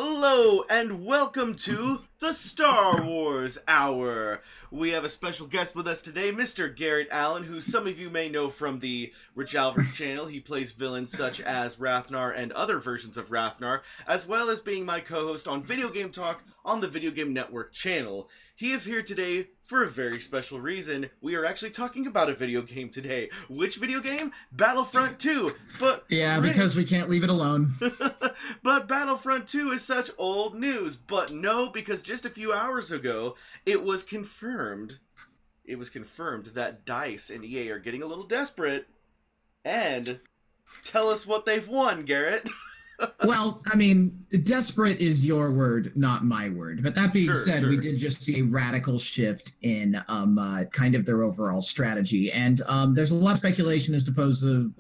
Hello and welcome to the Star Wars Hour. We have a special guest with us today, Mr. Garrett Allen, who some of you may know from the Rich Alvers channel. He plays villains such as Rathnor and other versions of Rathnor, as well as being my co-host on Video Game Talk on the Video Game Network channel. He is here today for a very special reason. We are actually talking about a video game today. Which video game? Battlefront 2. But yeah, because we can't leave it alone. But Battlefront 2 is such old news. But no, because just a few hours ago, it was confirmed. It was confirmed that DICE and EA are getting a little desperate. And tell us what they've won, Garrett. Well, I mean, desperate is your word, not my word. But that being said, we did just see a radical shift in kind of their overall strategy. And there's a lot of speculation as opposed to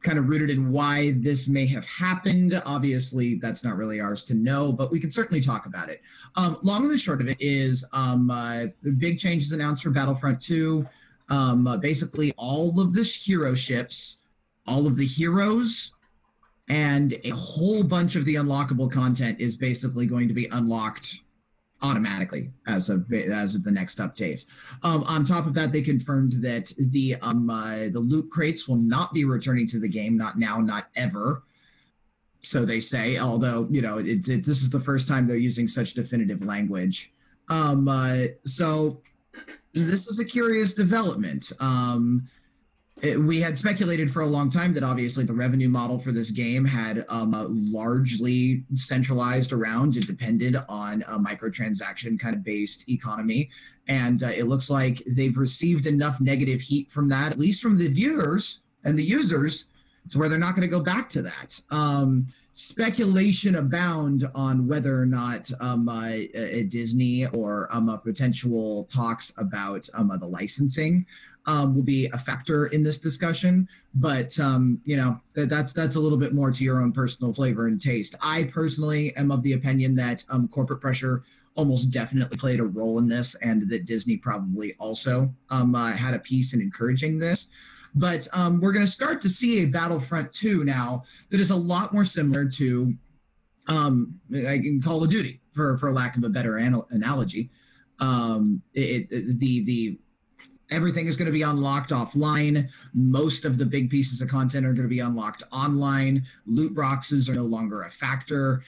kind of rooted in why this may have happened. Obviously, that's not really ours to know, but we can certainly talk about it. Long and the short of it is big changes announced for Battlefront 2. Basically, all of the hero ships, all of the heroes, and a whole bunch of the unlockable content is basically going to be unlocked automatically as of the next update. On top of that, they confirmed that the loot crates will not be returning to the game, not now, not ever. So they say, although this is the first time they're using such definitive language. So this is a curious development. We had speculated for a long time that obviously the revenue model for this game had largely centralized around and depended on a microtransaction kind of based economy. And it looks like they've received enough negative heat from that, at least from the viewers and the users, to where they're not going to go back to that. Speculation abound on whether or not Disney or potential talks about the licensing will be a factor in this discussion, but that's a little bit more to your own personal flavor and taste. I personally am of the opinion that corporate pressure almost definitely played a role in this, and that Disney probably also had a piece in encouraging this. But we're going to start to see a Battlefront 2 now that is a lot more similar to Call of Duty, for lack of a better analogy. Everything is going to be unlocked offline. Most of the big pieces of content are going to be unlocked online. Loot boxes are no longer a factor.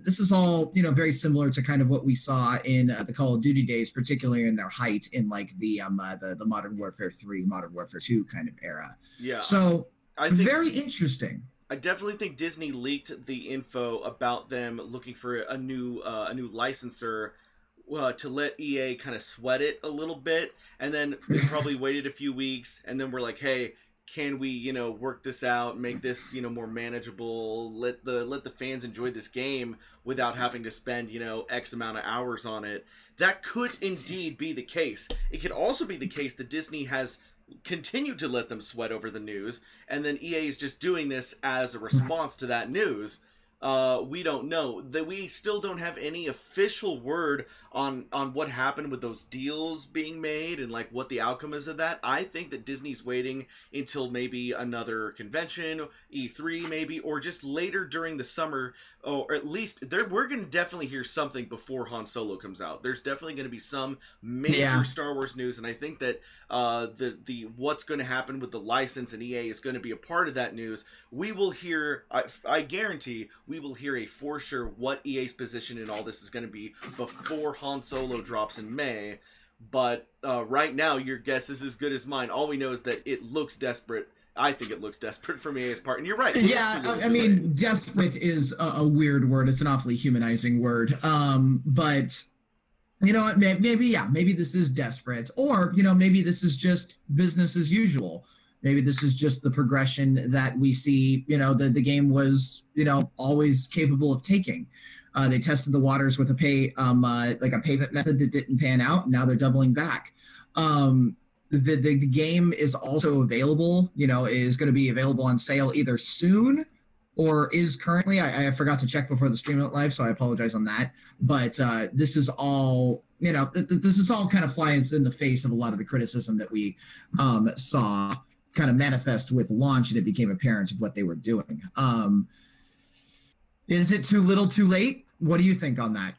This is all, very similar to kind of what we saw in the Call of Duty days, particularly in their height in like the Modern Warfare 3, Modern Warfare 2 kind of era. Yeah. So I think very interesting. I definitely think Disney leaked the info about them looking for a new licensor to let EA kind of sweat it a little bit, and then they probably waited a few weeks, and then we're like, hey, can we, work this out, make this, more manageable, let the fans enjoy this game without having to spend, X amount of hours on it. That could indeed be the case. It could also be the case that Disney has continued to let them sweat over the news, and then EA is just doing this as a response to that news. We don't know. That we still don't have any official word on what happened with those deals being made and like what the outcome is of that. I think that Disney's waiting until maybe another convention, E3 maybe, or just later during the summer, or at least we're going to definitely hear something before Han Solo comes out. There's definitely going to be some major Star Wars news, and I think that the what's going to happen with the license and EA is going to be a part of that news. We will hear, I guarantee, we will hear a for sure what EA's position in all this is going to be before Han Solo drops in May. But right now, your guess is as good as mine. All we know is that it looks desperate. I think it looks desperate from EA's part, and you're right. Yeah, I mean, desperate is a weird word. It's an awfully humanizing word. But you know what? Maybe this is desperate, or maybe this is just business as usual. Maybe this is just the progression that we see, the game was, always capable of taking. They tested the waters with a payment method that didn't pan out. And now they're doubling back. The game is also available, is going to be available on sale either soon or is currently. I forgot to check before the stream went live, so I apologize on that. But this is all, this is all kind of flies in the face of a lot of the criticism that we saw kind of manifest with launch, and it became apparent of what they were doing. Is it too little, too late? What do you think on that?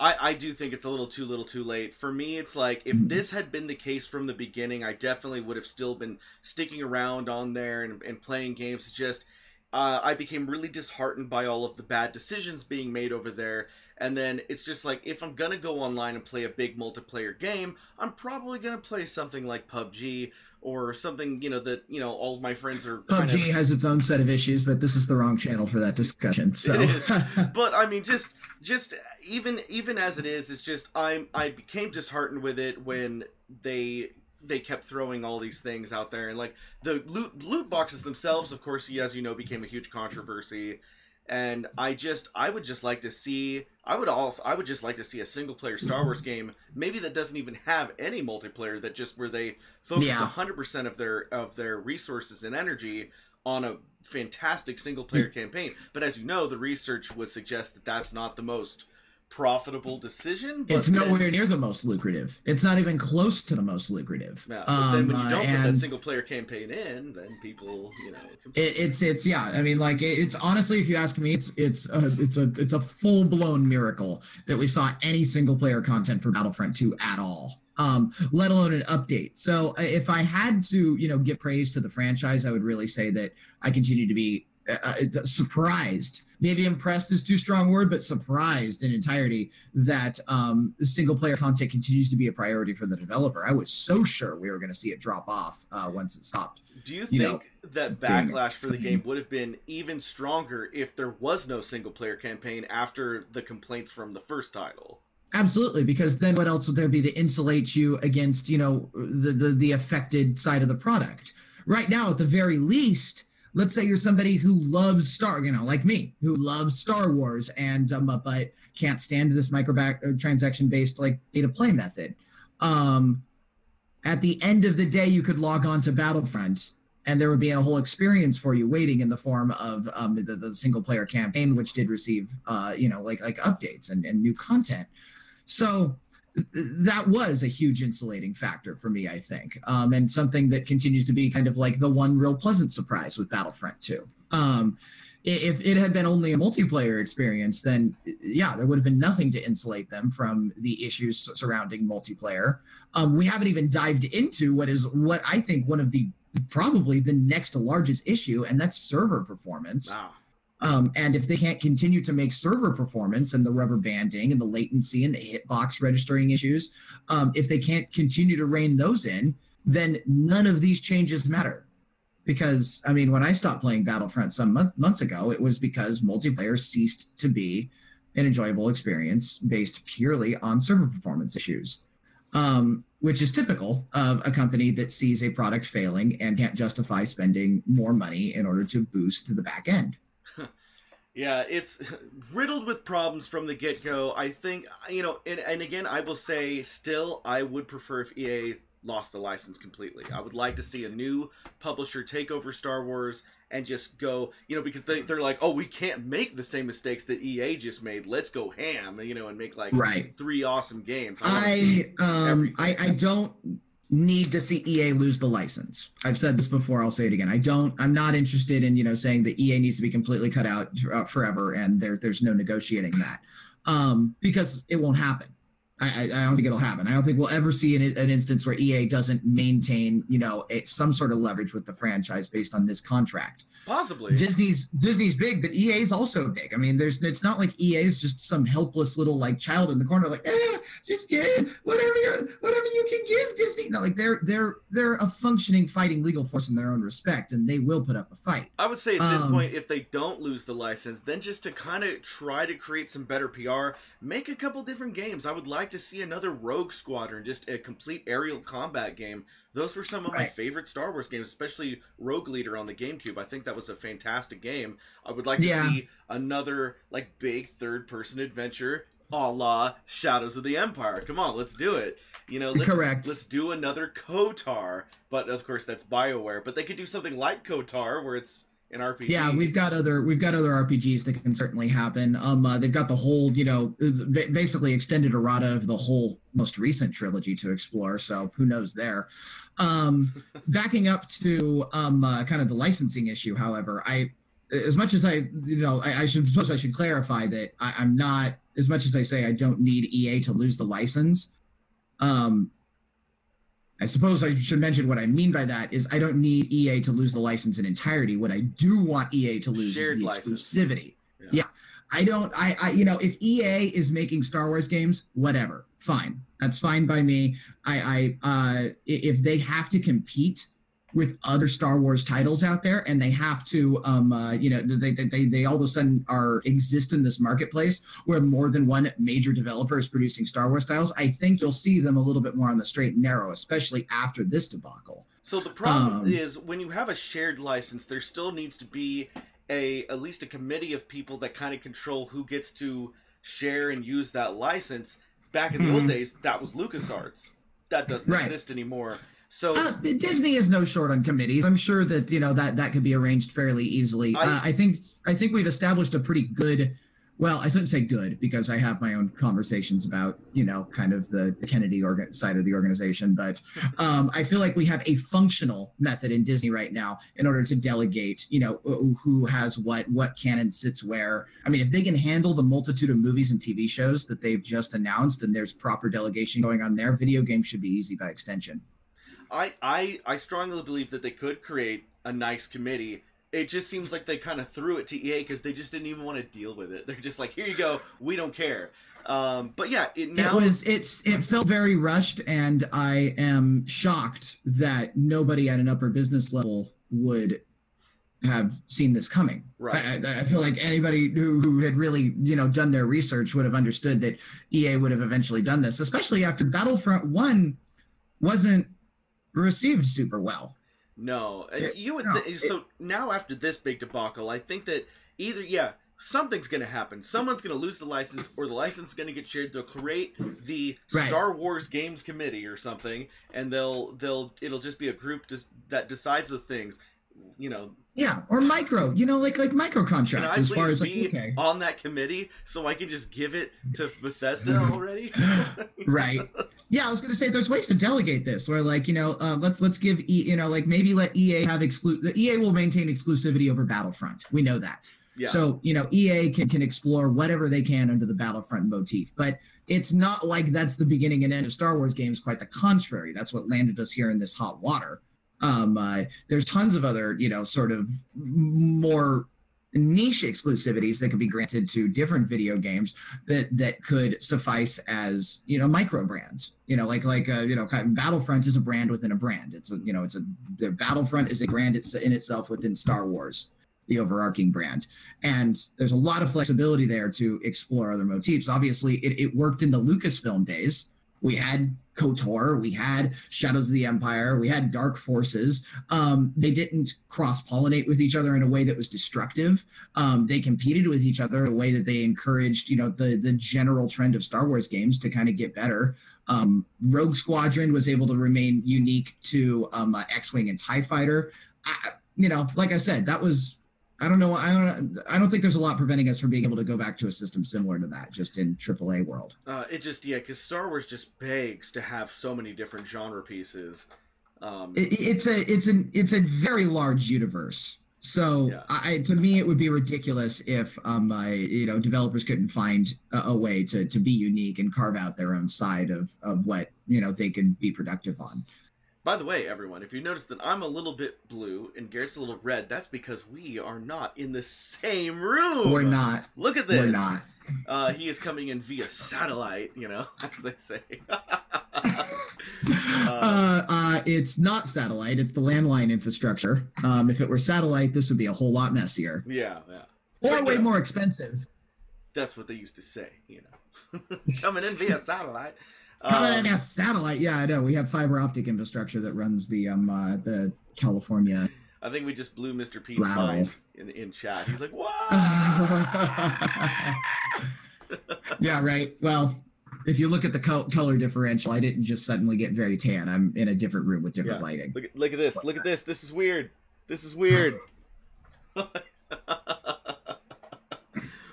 I do think it's a little too late. For me, it's like, if this had been the case from the beginning, I definitely would have still been sticking around on there and playing games. It's just, I became really disheartened by all of the bad decisions being made over there. And then it's just like, if I'm going to go online and play a big multiplayer game, I'm probably going to play something like PUBG or something, that, all of my friends are PUBG has its own set of issues, but this is the wrong channel for that discussion. So. It is. But I mean, just even as it is, it's just, I became disheartened with it when they kept throwing all these things out there, and like the loot boxes themselves, of course, as you know, became a huge controversy. And I would just like to see a single player Star Wars game, maybe that doesn't even have any multiplayer, that just where they focused 100% of their resources and energy on a fantastic single player campaign. But as you know, the research would suggest that that's not the most profitable decision. But it's nowhere near the most lucrative. It's not even close to the most lucrative. Yeah, but then when you don't put that single player campaign in, then people, it's yeah. I mean, like, it's honestly, if you ask me, it's a full blown miracle that we saw any single player content for Battlefront 2 at all. Let alone an update. So if I had to, give praise to the franchise, I would really say that I continue to be surprised. Maybe impressed is too strong a word, but surprised in entirety that single player content continues to be a priority for the developer. I was so sure we were going to see it drop off once it stopped. Do you think that backlash for the game would have been even stronger if there was no single player campaign after the complaints from the first title? Absolutely, because then what else would there be to insulate you against, the affected side of the product? Right now, at the very least, let's say you're somebody who loves like me, who loves Star Wars and but can't stand this transaction-based like pay-to-play method. At the end of the day, you could log on to Battlefront, and there would be a whole experience for you waiting in the form of the single-player campaign, which did receive like updates and new content. So that was a huge insulating factor for me, I think, and something that continues to be kind of like the one real pleasant surprise with Battlefront 2. If it had been only a multiplayer experience, then yeah, there would have been nothing to insulate them from the issues surrounding multiplayer. We haven't even dived into what I think one of probably the next largest issue, and that's server performance. Wow. And if they can't continue to make server performance and the rubber banding and the latency and the hitbox registering issues, if they can't continue to rein those in, then none of these changes matter. Because, I mean, when I stopped playing Battlefront some months ago, it was because multiplayer ceased to be an enjoyable experience based purely on server performance issues, which is typical of a company that sees a product failing and can't justify spending more money in order to boost the back end. Yeah, it's riddled with problems from the get-go. I think, and again, I will say, still, I would prefer if EA lost the license completely. I would like to see a new publisher take over Star Wars and just go, because they're like, oh, we can't make the same mistakes that EA just made. Let's go ham, and make like 3 awesome games. I don't need to see EA lose the license. I've said this before, I'll say it again. I'm not interested in, saying that EA needs to be completely cut out forever and there's no negotiating that. Because it won't happen. I don't think it'll happen. I don't think we'll ever see an instance where EA doesn't maintain, some sort of leverage with the franchise based on this contract. Possibly. Disney's big, but EA's also big. I mean, it's not like EA is just some helpless little like child in the corner, like just get whatever you can give Disney. No, like they're a functioning fighting legal force in their own respect, and they will put up a fight. I would say at this point, if they don't lose the license, then just to kind of try to create some better PR, make a couple different games. I would like to see another Rogue Squadron, just a complete aerial combat game. Those were some of my favorite Star Wars games, especially Rogue Leader on the GameCube. I think that was a fantastic game. I would like to see another like big third-person adventure a la Shadows of the Empire. Come on, let's do it. Let's do another KOTOR. But of course, that's BioWare. But they could do something like KOTOR, where it's an RPG. Yeah, we've got other RPGs that can certainly happen. They've got the whole, basically extended errata of the whole most recent trilogy to explore. So who knows there. Backing up to kind of the licensing issue, however, as much as I should clarify that I'm not, as much as I say I don't need EA to lose the license. I suppose I should mention what I mean by that is I don't need EA to lose the license in entirety. What I do want EA to lose is the exclusivity. Yeah. I if EA is making Star Wars games, whatever, fine. That's fine by me. If they have to compete with other Star Wars titles out there, and they have to, they all of a sudden exist in this marketplace where more than one major developer is producing Star Wars titles, I think you'll see them a little bit more on the straight and narrow, especially after this debacle. So the problem is when you have a shared license, there still needs to be at least a committee of people that kind of control who gets to share and use that license. Back in the old days, that was LucasArts. That doesn't exist anymore. So Disney is no short on committees. I'm sure that that could be arranged fairly easily. I think we've established a pretty good. Well, I shouldn't say good because I have my own conversations about kind of the Kennedy side of the organization, but I feel like we have a functional method in Disney right now in order to delegate who has what canon sits where. I mean, if they can handle the multitude of movies and TV shows that they've just announced and there's proper delegation going on there, video games should be easy by extension. I strongly believe that they could create a nice committee. It just seems like they kind of threw it to EA because they just didn't even want to deal with it. They're just like, here you go, we don't care. But yeah, it felt very rushed, and I am shocked that nobody at an upper business level would have seen this coming. Right. I feel like anybody who had really done their research would have understood that EA would have eventually done this, especially after Battlefront 1 wasn't received super well. No, you would. So now after this big debacle, I think that either something's going to happen. Someone's going to lose the license, or the license is going to get shared. They'll create the Star Wars Games Committee or something, and it'll just be a group that decides those things. Yeah, or micro, like micro contracts. As far as on that committee, so I can just give it to Bethesda already. Right. Yeah, I was gonna say there's ways to delegate this, where let's give maybe let EA have EA will maintain exclusivity over Battlefront. We know that. Yeah. So EA can explore whatever they can under the Battlefront motif, but it's not like that's the beginning and end of Star Wars games. Quite the contrary. That's what landed us here in this hot water. There's tons of other, sort of more niche exclusivities that could be granted to different video games that could suffice as, micro brands. Battlefront is a brand within a brand. The Battlefront is a brand in itself within Star Wars, the overarching brand. And there's a lot of flexibility there to explore other motifs. Obviously, it worked in the Lucasfilm days. We had KOTOR, we had Shadows of the Empire, we had Dark Forces. They didn't cross-pollinate with each other in a way that was destructive. They competed with each other in a way that they encouraged, the general trend of Star Wars games to kind of get better. Rogue Squadron was able to remain unique to X-Wing and TIE Fighter. Like I said, that was... I don't think there's a lot preventing us from being able to go back to a system similar to that, just in AAA world. Because Star Wars just begs to have so many different genre pieces. It's a very large universe. So to me, it would be ridiculous if developers couldn't find a way to be unique and carve out their own side of what they can be productive on. By the way, everyone, if you notice that I'm a little bit blue and Garrett's a little red, that's because we are not in the same room. We're not. Look at this. We're not. He is coming in via satellite, as they say. It's not satellite. It's the landline infrastructure. If it were satellite, this would be a whole lot messier. Yeah. Or way more expensive. That's what they used to say, Coming in via satellite. Coming in via satellite. Yeah, I know. We have fiber optic infrastructure that runs the California. I think we just blew Mr. Pete's mind in chat. He's like, "What?" Yeah, right. Well, if you look at the color differential, I didn't just suddenly get very tan. I'm in a different room with different lighting. Look at this. Look at this. This is weird.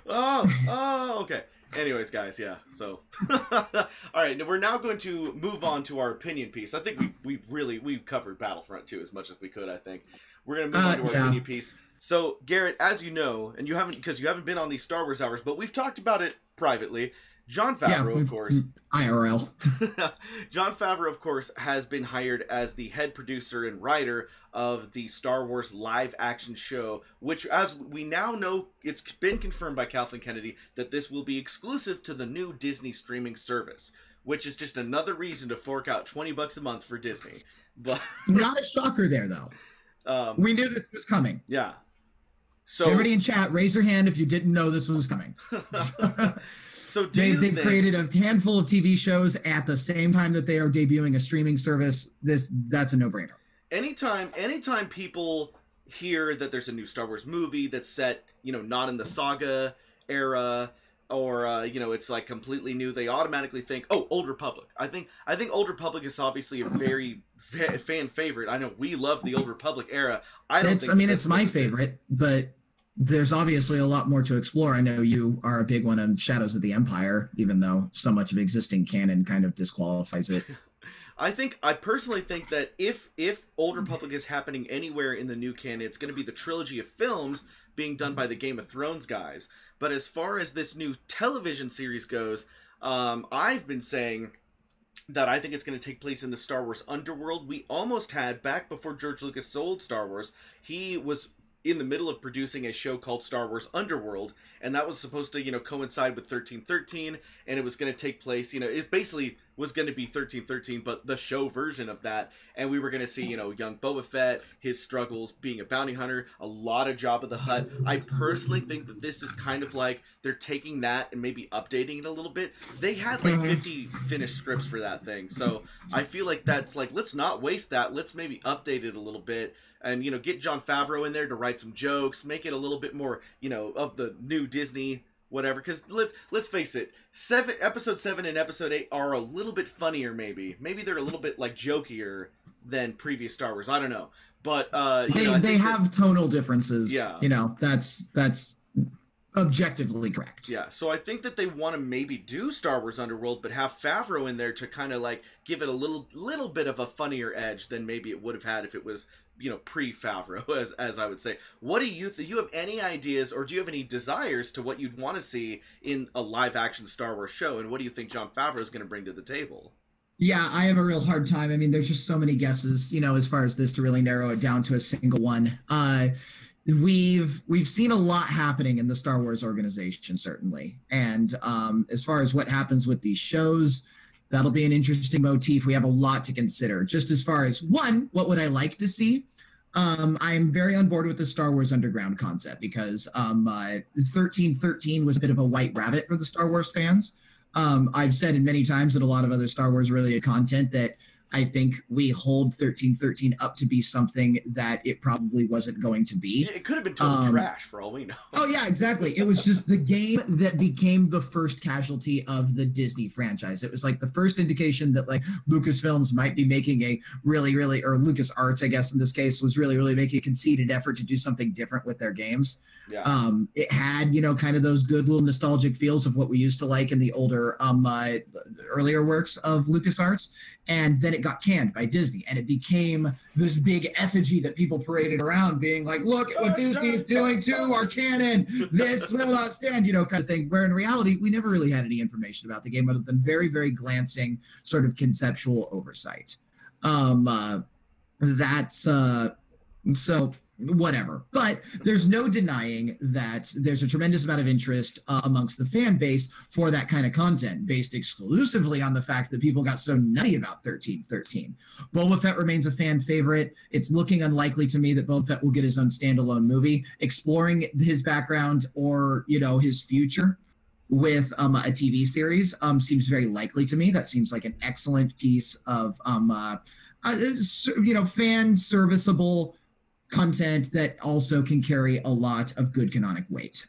Oh, okay. Anyways, guys, so all right, we're now going to move on to our opinion piece. I think we've covered Battlefront 2 as much as we could. I think we're going to move on to our opinion piece. So, Garrett, as you know, and you haven't been on these Star Wars hours, but we've talked about it privately. Jon Favreau, of course. IRL. Jon Favreau, of course, has been hired as the head producer and writer of the Star Wars live-action show, which, as we now know, it's been confirmed by Kathleen Kennedy that this will be exclusive to the new Disney streaming service, which is just another reason to fork out $20 a month for Disney. But not a shocker there, though. We knew this was coming. Yeah. So everybody in chat, raise your hand if you didn't know this was coming. So they've created a handful of TV shows at the same time that they are debuting a streaming service. That's a no-brainer. Anytime people hear that there's a new Star Wars movie that's set, not in the saga era, or it's like completely new, they automatically think, oh, Old Republic. I think Old Republic is obviously a very fan favorite. I know we love the Old Republic era. It's my favorite, but there's obviously a lot more to explore. I know you are a big one on Shadows of the Empire, even though so much of existing canon kind of disqualifies it. I personally think that if Old Republic is happening anywhere in the new canon, it's going to be the trilogy of films being done by the Game of Thrones guys. But as far as this new television series goes, I've been saying that I think it's going to take place in the Star Wars underworld. We almost had, back before George Lucas sold Star Wars, he was in the middle of producing a show called Star Wars Underworld, and that was supposed to, coincide with 1313, and it was going to take place, it basically was going to be 1313, but the show version of that, and we were going to see, young Boba Fett, his struggles being a bounty hunter, a lot of Jabba the Hutt. I personally think that this is kind of like they're taking that and maybe updating it a little bit. They had like 50 finished scripts for that thing, so I feel like that's like, let's not waste that, let's maybe update it a little bit. And, get Jon Favreau in there to write some jokes, make it a little bit more, of the new Disney, whatever. Because let's face it, episode 7 and episode 8 are a little bit funnier, maybe. Maybe they're a little bit, like, jokier than previous Star Wars. I don't know. But, they have tonal differences. Yeah. That's objectively correct. Yeah, so I think that they want to maybe do Star Wars Underworld, but have Favreau in there to kind of, like, give it a little bit of a funnier edge than maybe it would have had if it was pre-Favreau, as I would say. What do you think? You have any ideas, or do you have any desires to what you'd want to see in a live-action Star Wars show? And what do you think Jon Favreau is going to bring to the table? Yeah, I have a real hard time. I mean, there's just so many guesses, as far as this, to really narrow it down to a single one. We've seen a lot happening in the Star Wars organization, certainly. And as far as what happens with these shows, that'll be an interesting motif. We have a lot to consider. Just as far as, one, what would I like to see? I'm very on board with the Star Wars Underground concept, because 1313 was a bit of a white rabbit for the Star Wars fans. I've said it many times that a lot of other Star Wars related content that I think we hold 1313 up to be something that it probably wasn't going to be. It could have been total trash for all we know. Oh, yeah, exactly. It was just the game that became the first casualty of the Disney franchise. It was like the first indication that like Lucasfilms might be making a really, or LucasArts, I guess in this case, was really making a conceited effort to do something different with their games. Yeah. It had, kind of those good little nostalgic feels of what we used to like in the older, earlier works of LucasArts. And then it got canned by Disney, and it became this big effigy that people paraded around being like, look at what Disney's doing to our canon. This will not stand, kind of thing. Where in reality, we never really had any information about the game other than very, very glancing sort of conceptual oversight. So whatever. But there's no denying that there's a tremendous amount of interest amongst the fan base for that kind of content, based exclusively on the fact that people got so nutty about 1313. Boba Fett remains a fan favorite. It's looking unlikely to me that Boba Fett will get his own standalone movie exploring his background or, his future with a TV series. Seems very likely to me. That seems like an excellent piece of fan serviceable content that also can carry a lot of good canonic weight.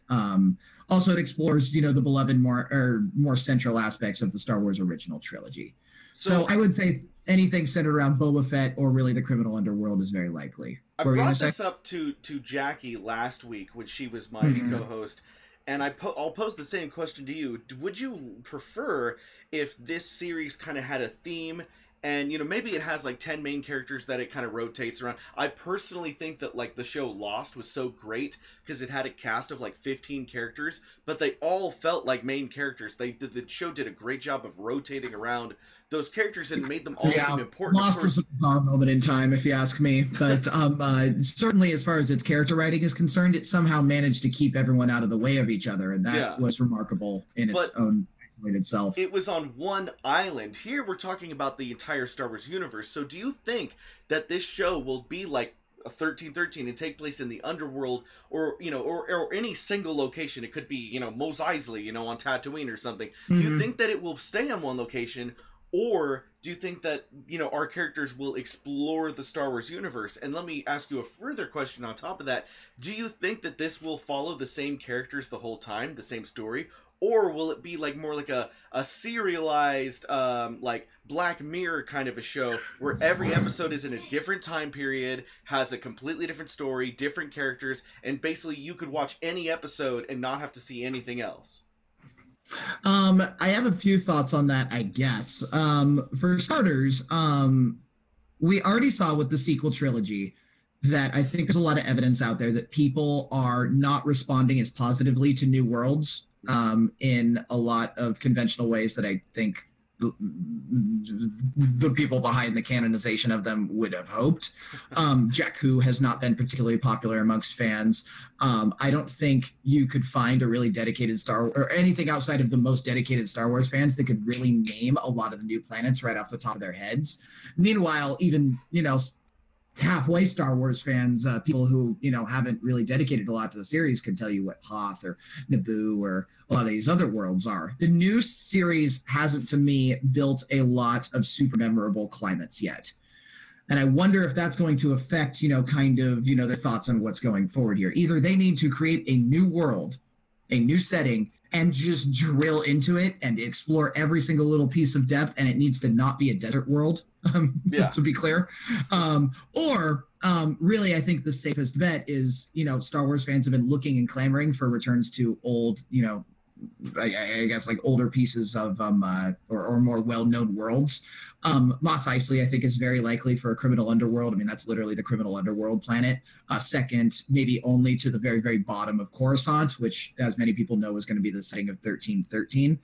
Also, it explores, the beloved more central aspects of the Star Wars original trilogy. So I would say anything centered around Boba Fett or really the criminal underworld is very likely. I brought this up to Jackie last week when she was my co-host, and I'll pose the same question to you. Would you prefer if this series kind of had a theme and maybe it has like 10 main characters that it kind of rotates around. I personally think that like the show Lost was so great because it had a cast of like 15 characters, but they all felt like main characters. The show did a great job of rotating around those characters and made them all seem important. Lost was a bizarre moment in time, if you ask me. But certainly, as far as its character writing is concerned, it somehow managed to keep everyone out of the way of each other, and that was remarkable in its own isolated self. It was on one island. Here, we're talking about the entire Star Wars universe. So, do you think that this show will be like a 1313 and take place in the underworld, or or any single location? It could be Mos Eisley, on Tatooine or something. Do you think that it will stay on one location? Or do you think that, our characters will explore the Star Wars universe? And let me ask you a further question on top of that. Do you think that this will follow the same characters the whole time, the same story? Or will it be like more like a serialized, like Black Mirror kind of a show where every episode is in a different time period, has a completely different story, different characters, and basically you could watch any episode and not have to see anything else? I have a few thoughts on that, I guess. For starters, we already saw with the sequel trilogy that I think there's a lot of evidence out there that people are not responding as positively to New Worlds in a lot of conventional ways that I think the people behind the canonization of them would have hoped. Jakku has not been particularly popular amongst fans. I don't think you could find a really dedicated or anything outside of the most dedicated Star Wars fans that could really name a lot of the new planets right off the top of their heads. Meanwhile, even, halfway Star Wars fans, people who, haven't really dedicated a lot to the series could tell you what Hoth or Naboo or a lot of these other worlds are. The new series hasn't, to me, built a lot of super memorable climates yet. And I wonder if that's going to affect, their thoughts on what's going forward here. Either they need to create a new world, a new setting, and just drill into it and explore every single little piece of depth, and it needs to not be a desert world, to be clear. Or really, I think the safest bet is, Star Wars fans have been looking and clamoring for returns to old, I guess like older pieces of or more well-known worlds. Mos Eisley, I think, is very likely for a criminal underworld. I mean, that's literally the criminal underworld planet. Second, maybe only to the very, very bottom of Coruscant, which, as many people know, is going to be the setting of 1313.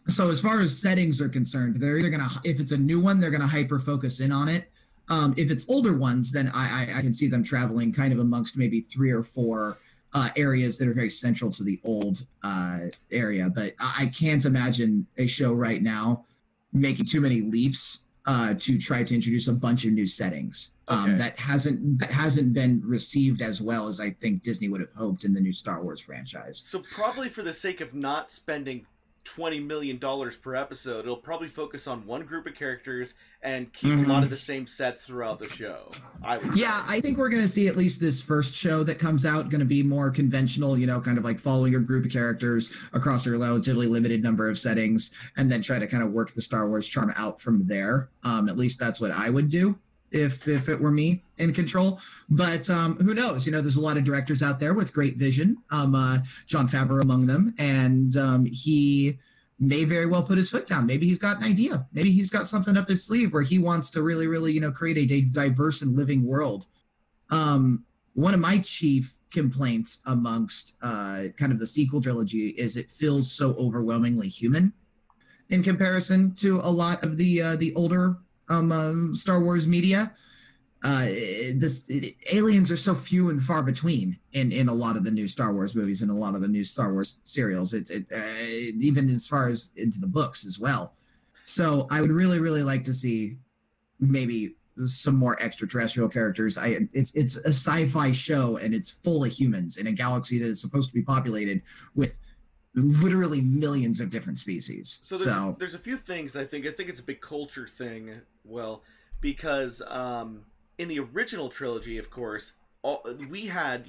So as far as settings are concerned, they're either going to, if it's a new one, they're going to hyper focus in on it. If it's older ones, then I can see them traveling kind of amongst maybe 3 or 4 areas that are very central to the old area. But I can't imagine a show right now making too many leaps to try to introduce a bunch of new settings. That hasn't been received as well as I think Disney would have hoped in the new Star Wars franchise. So probably for the sake of not spending $20 million per episode, it'll probably focus on one group of characters and keep a lot of the same sets throughout the show. I think we're going to see at least this first show that comes out going to be more conventional, kind of like follow your group of characters across a relatively limited number of settings, and then try to kind of work the Star Wars charm out from there. At least that's what I would do if it were me in control. But who knows? There's a lot of directors out there with great vision, Jon Favreau among them, and he may very well put his foot down. Maybe he's got an idea. Maybe he's got something up his sleeve where he wants to really, really, create a diverse and living world. One of my chief complaints amongst kind of the sequel trilogy is it feels so overwhelmingly human in comparison to a lot of the older Star Wars media. Aliens are so few and far between in a lot of the new Star Wars movies and a lot of the new Star Wars serials. Even as far as into the books as well. So I would really, really like to see maybe some more extraterrestrial characters. It's a sci-fi show and it's full of humans in a galaxy that is supposed to be populated with literally millions of different species. So there's a few things I think it's a big culture thing. Well, because in the original trilogy, of course, we had,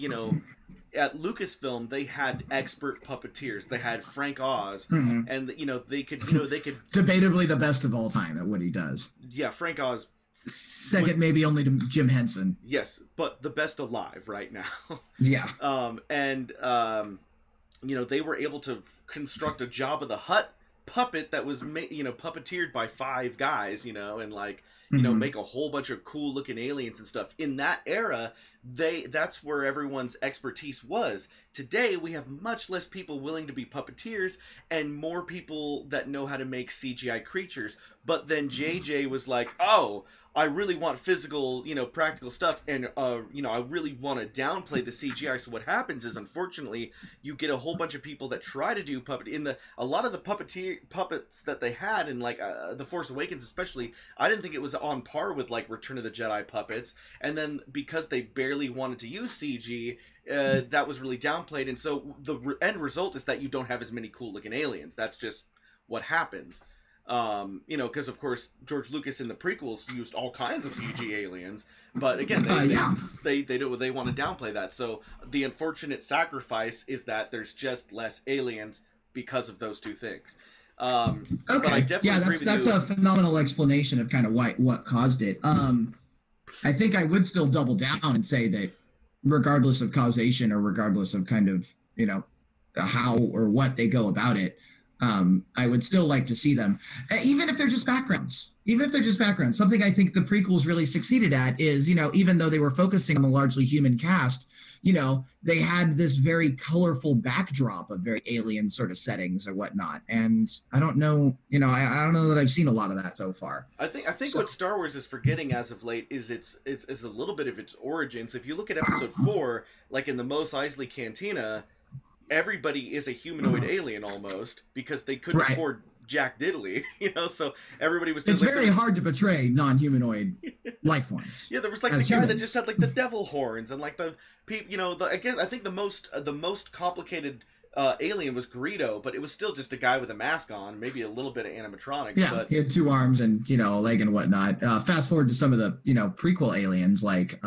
at Lucasfilm, they had expert puppeteers. They had Frank Oz, and they could debatably the best of all time at what he does. Yeah, Frank Oz. Second, maybe only to Jim Henson. Yes, but the best alive right now. Yeah. They were able to construct a Jabba the Hutt puppet that was puppeteered by 5 guys, and like make a whole bunch of cool looking aliens and stuff. In that era, that's where everyone's expertise was. Today we have much less people willing to be puppeteers and more people that know how to make CGI creatures. But then JJ was like, oh, I really want physical, practical stuff, and I really want to downplay the CGI. So what happens is, unfortunately, you get a whole bunch of people that try to do a lot of the puppets that they had in like The Force Awakens, especially. I didn't think it was on par with like Return of the Jedi puppets, and then because they barely wanted to use CG, that was really downplayed, and so the end result is that you don't have as many cool looking aliens. That's just what happens. Because of course George Lucas in the prequels used all kinds of CG aliens, but again, they want to downplay that. So the unfortunate sacrifice is that there's just less aliens because of those two things. Okay, but I definitely agree with that's you. A phenomenal explanation of kind of what caused it. I think I would still double down and say that regardless of causation or regardless of kind of how or what they go about it, I would still like to see them, even if they're just backgrounds. Something I think the prequels really succeeded at is, even though they were focusing on the largely human cast, they had this very colorful backdrop of very alien sort of settings or whatnot. And I don't know, I don't know that I've seen a lot of that so far. I think what Star Wars is forgetting as of late is it's a little bit of its origins. If you look at Episode 4, like in the Mos Eisley Cantina, everybody is a humanoid alien almost because they couldn't afford Jack Diddley, so everybody was. It's very hard to portray non-humanoid life forms. Yeah, there was like the guy that just had like the devil horns and like the people. I think the most complicated alien was Greedo, but it was still just a guy with a mask on, maybe a little bit of animatronics. Yeah, but he had 2 arms and a leg and whatnot. Fast forward to some of the prequel aliens like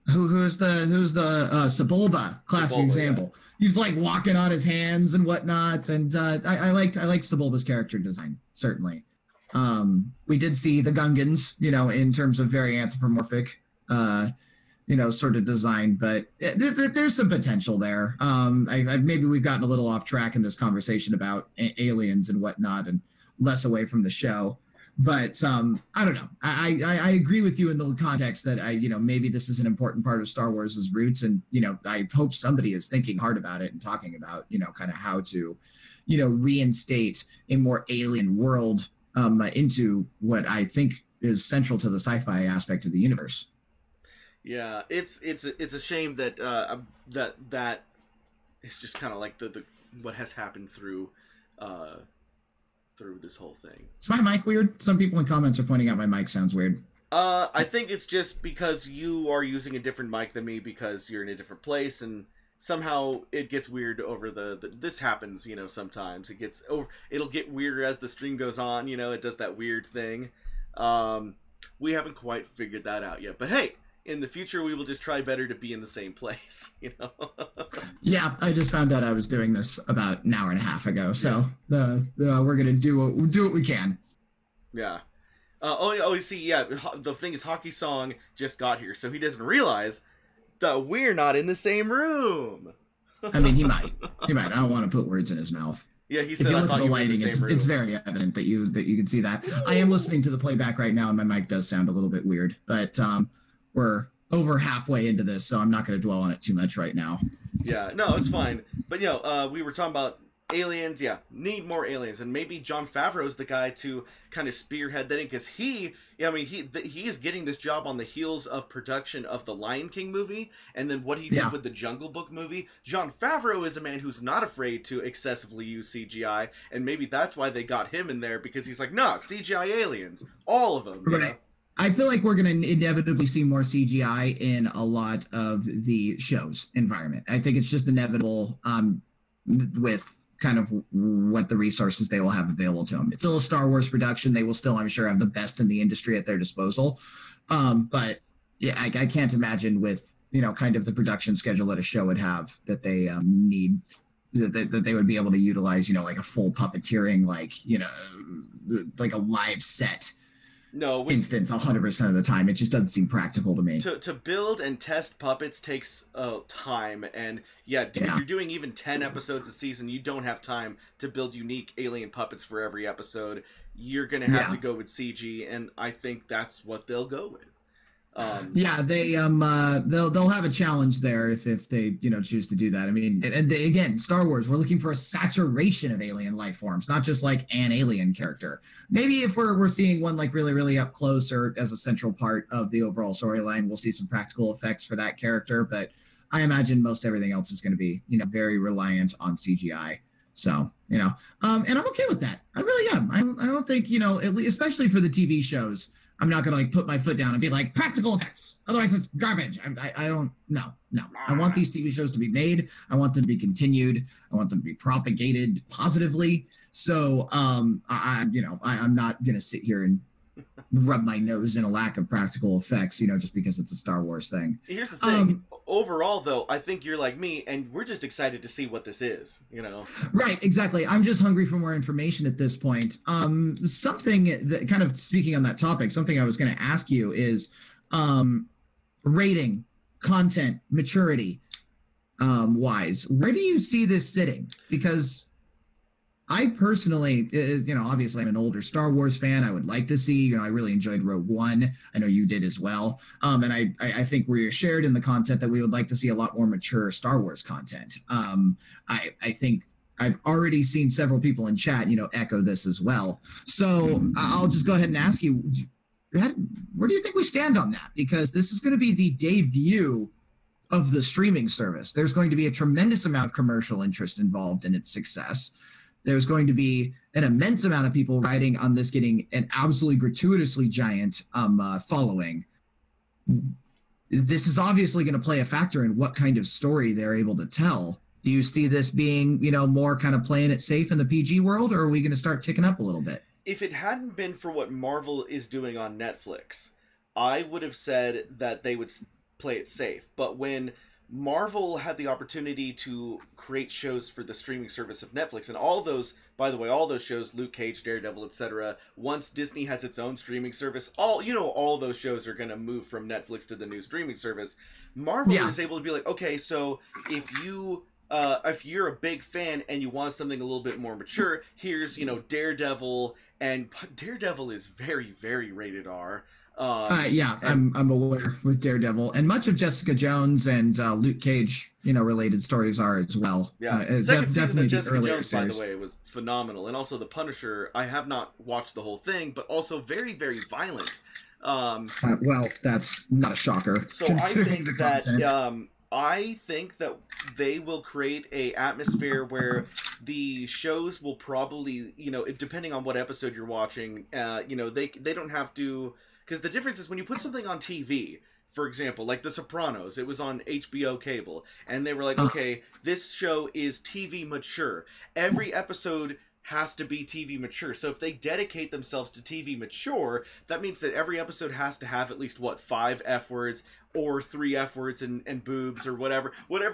Who's the Sebulba classic example? Yeah. He's like walking on his hands and whatnot, and I liked Sebulba's character design certainly. We did see the Gungans, in terms of very anthropomorphic, sort of design, but there's some potential there. Maybe we've gotten a little off track in this conversation about aliens and whatnot, and less away from the show. But I don't know. I agree with you in the context that maybe this is an important part of Star Wars' roots, and I hope somebody is thinking hard about it and talking about kind of how to reinstate a more alien world into what I think is central to the sci-fi aspect of the universe. Yeah, it's a shame that that it's just kind of like the what has happened through this whole thing. Is my mic weird? Some people in comments are pointing out my mic sounds weird. I think it's just because you are using a different mic than me because you're in a different place, and somehow it gets weird over this happens, sometimes it'll get weirder as the stream goes on, it does that weird thing. We haven't quite figured that out yet, but hey, in the future we will just try better to be in the same place, Yeah, I just found out I was doing this about an hour and a half ago, so we're gonna do what we can. Yeah. You see, yeah, the thing is, Hockey Song just got here, so he doesn't realize that we're not in the same room. I mean, he might. I don't want to put words in his mouth. Yeah, he said. If you look at the lighting, it's very evident that you can see that. I am listening to the playback right now, and my mic does sound a little bit weird, but we're over halfway into this, so I'm not going to dwell on it too much right now. Yeah, no, it's fine. But we were talking about aliens. Yeah, need more aliens, and maybe Jon Favreau's the guy to kind of spearhead that, because he is getting this job on the heels of production of the Lion King movie, and then what he did with the Jungle Book movie. Jon Favreau is a man who's not afraid to excessively use CGI, and maybe that's why they got him in there, because he's like, nah, CGI aliens, all of them. Right. I feel like we're going to inevitably see more CGI in a lot of the show's environment. I think it's just inevitable with kind of what the resources they will have available to them. It's still a Star Wars production. They will still, I'm sure, have the best in the industry at their disposal. But yeah, I can't imagine with, kind of the production schedule that a show would have that they need, that they would be able to utilize, like a full puppeteering, like a live set No, instance 100% of the time. It just doesn't seem practical to me. To build and test puppets takes time, and if you're doing even 10 episodes a season, you don't have time to build unique alien puppets for every episode. You're gonna have to go with CG, and I think that's what they'll go with. They'll have a challenge there if they choose to do that. I mean, and again, Star Wars, we're looking for a saturation of alien life forms, not just like an alien character. Maybe if we're seeing one like really, really up close or as a central part of the overall storyline, we'll see some practical effects for that character. But I imagine most everything else is going to be very reliant on CGI. So and I'm okay with that. I really am. I don't think at least, especially for the TV shows, I'm not going to put my foot down and be like, practical effects. Otherwise, it's garbage. I don't, no. I want these TV shows to be made. I want them to be continued. I want them to be propagated positively. So, I'm not going to sit here and rub my nose in a lack of practical effects, just because it's a Star Wars thing. Here's the thing. Overall, though, I think you're like me, and we're just excited to see what this is, Right, exactly. I'm just hungry for more information at this point. Something that kind of speaking on that topic, something I was going to ask you is rating, content, maturity wise. Where do you see this sitting? Because I personally, obviously I'm an older Star Wars fan. I would like to see, I really enjoyed Rogue One. I know you did as well. And I think we're shared in the content that we would like to see a lot more mature Star Wars content. I think I've already seen several people in chat, echo this as well. So I'll just go ahead and ask you, where do you think we stand on that? Because this is going to be the debut of the streaming service. There's going to be a tremendous amount of commercial interest involved in its success. There's going to be an immense amount of people riding on this, getting an absolutely gratuitously giant following. This is obviously going to play a factor in what kind of story they're able to tell. Do you see this being, more kind of playing it safe in the PG world, or are we going to start ticking up a little bit? If it hadn't been for what Marvel is doing on Netflix, I would have said that they would play it safe. But when Marvel had the opportunity to create shows for the streaming service of Netflix, and all those, by the way, all those shows, Luke Cage, Daredevil, etc., once Disney has its own streaming service, all those shows are going to move from Netflix to the new streaming service. Marvel is able to be like, okay, so if you're a big fan and you want something a little bit more mature, here's, Daredevil, and Daredevil is very, very rated R. I'm aware with Daredevil, and much of Jessica Jones and Luke Cage, related stories are as well. Second season of Jessica Jones, by the way, was phenomenal, and also The Punisher. I have not watched the whole thing, but also very, very violent. Well, that's not a shocker. So I think that they will create a atmosphere where the shows will probably, depending on what episode you're watching, they don't have to. Because the difference is when you put something on TV, for example, like The Sopranos, it was on HBO cable, and they were like, okay, this show is TV mature. Every episode has to be TV mature. So if they dedicate themselves to TV mature, that means that every episode has to have at least, 5 F words or 3 F words and boobs or whatever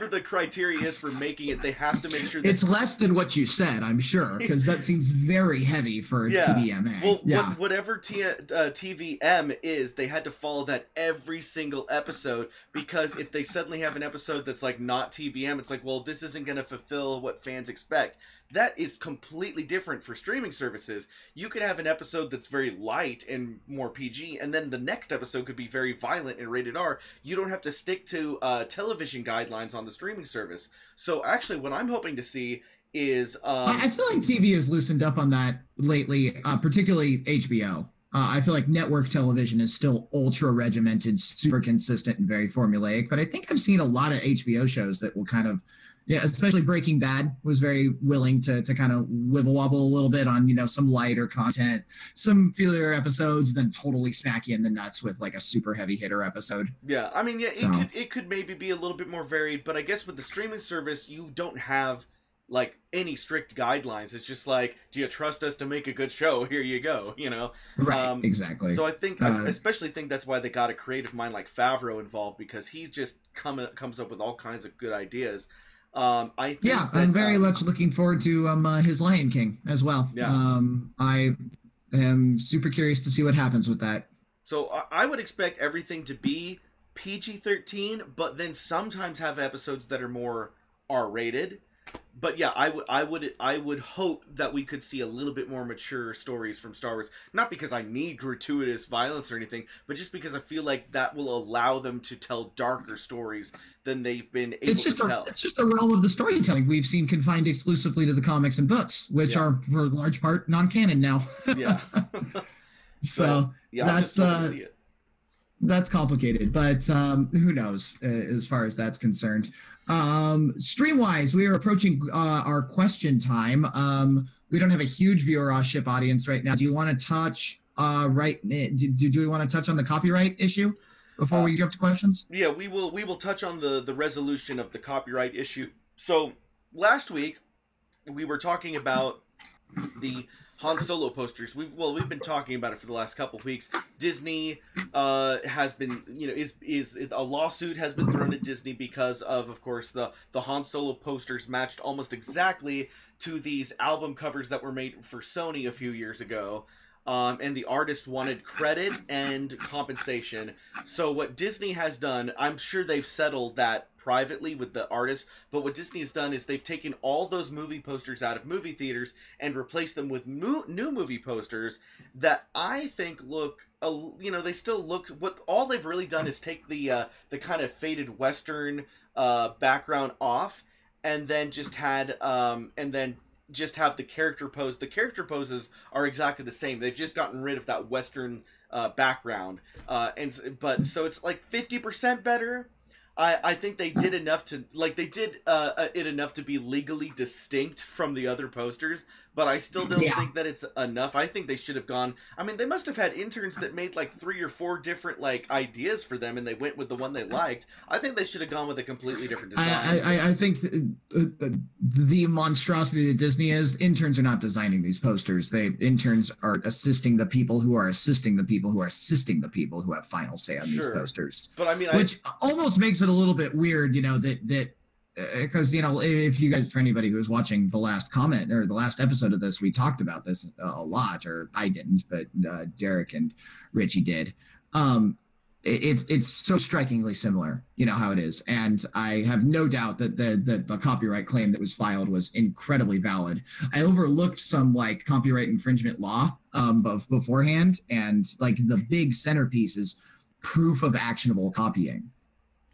the criteria is for making it. They have to make sure that it's less than what you said, I'm sure, because that seems very heavy for TVMA. Well, whatever TVM is, they had to follow that every single episode, because if they suddenly have an episode that's like not TVM, it's like, well, this isn't going to fulfill what fans expect. That is completely different for streaming services. You could have an episode that's very light and more PG, and then the next episode could be very violent and rated R. You don't have to stick to television guidelines on the streaming service. So actually, what I'm hoping to see is... I feel like TV has loosened up on that lately, particularly HBO. I feel like network television is still ultra regimented, super consistent, and very formulaic. But I think I've seen a lot of HBO shows that will kind of... Yeah, especially Breaking Bad was very willing to kind of wibble wobble a little bit on, some lighter content, some filler episodes, then totally smack you in the nuts with like a super heavy hitter episode. Yeah, I mean, it could maybe be a little bit more varied, but I guess with the streaming service, you don't have like any strict guidelines. It's just like, do you trust us to make a good show? Here you go, Right, exactly. So I think, I especially think that's why they got a creative mind like Favreau involved, because he's just comes up with all kinds of good ideas. I think I'm very much looking forward to his Lion King as well. Yeah. I'm super curious to see what happens with that. So I would expect everything to be PG-13, but then sometimes have episodes that are more R-rated. But yeah, I would hope that we could see a little bit more mature stories from Star Wars. Not because I need gratuitous violence or anything, but just because I feel like that will allow them to tell darker stories than they've been able to tell. It's just the realm of the storytelling we've seen confined exclusively to the comics and books, which are for large part non-canon now. Yeah. So that's complicated, but who knows as far as that's concerned. Stream-wise, we are approaching our question time. We don't have a huge viewership audience right now. Do you want to touch do we want to touch on the copyright issue before we jump to questions? Yeah, we will touch on the resolution of the copyright issue. So last week we were talking about the Han Solo posters. We've been talking about it for the last couple of weeks. Disney has been, is a lawsuit has been thrown at Disney because of course, the Han Solo posters matched almost exactly to these album covers that were made for Sony a few years ago. And the artist wanted credit and compensation. So what Disney has done, I'm sure they've settled that privately with the artist, but what Disney has done is they've taken all those movie posters out of movie theaters and replaced them with new movie posters that I think look, they still look, all they've really done is take the kind of faded Western background off, and then just had, just have the character pose. The character poses are exactly the same. They've just gotten rid of that Western background, so it's like 50% better. I think they did enough to it enough to be legally distinct from the other posters, but I still don't think that it's enough. I think they should have gone. I mean, they must have had interns that made like 3 or 4 different ideas for them, and they went with the one they liked. I think they should have gone with a completely different design. I think the monstrosity that Disney is, interns are not designing these posters. Interns are assisting the people who are assisting the people who are assisting the people who have final say on these posters. But I mean, which almost makes it a little bit weird, because if you guys, for anybody who was watching the last comment or the last episode of this, we talked about this a lot, or I didn't, but Derek and Richie did. It's so strikingly similar, how it is, and I have no doubt that the copyright claim that was filed was incredibly valid. I overlooked some copyright infringement law beforehand, and the big centerpiece is proof of actionable copying.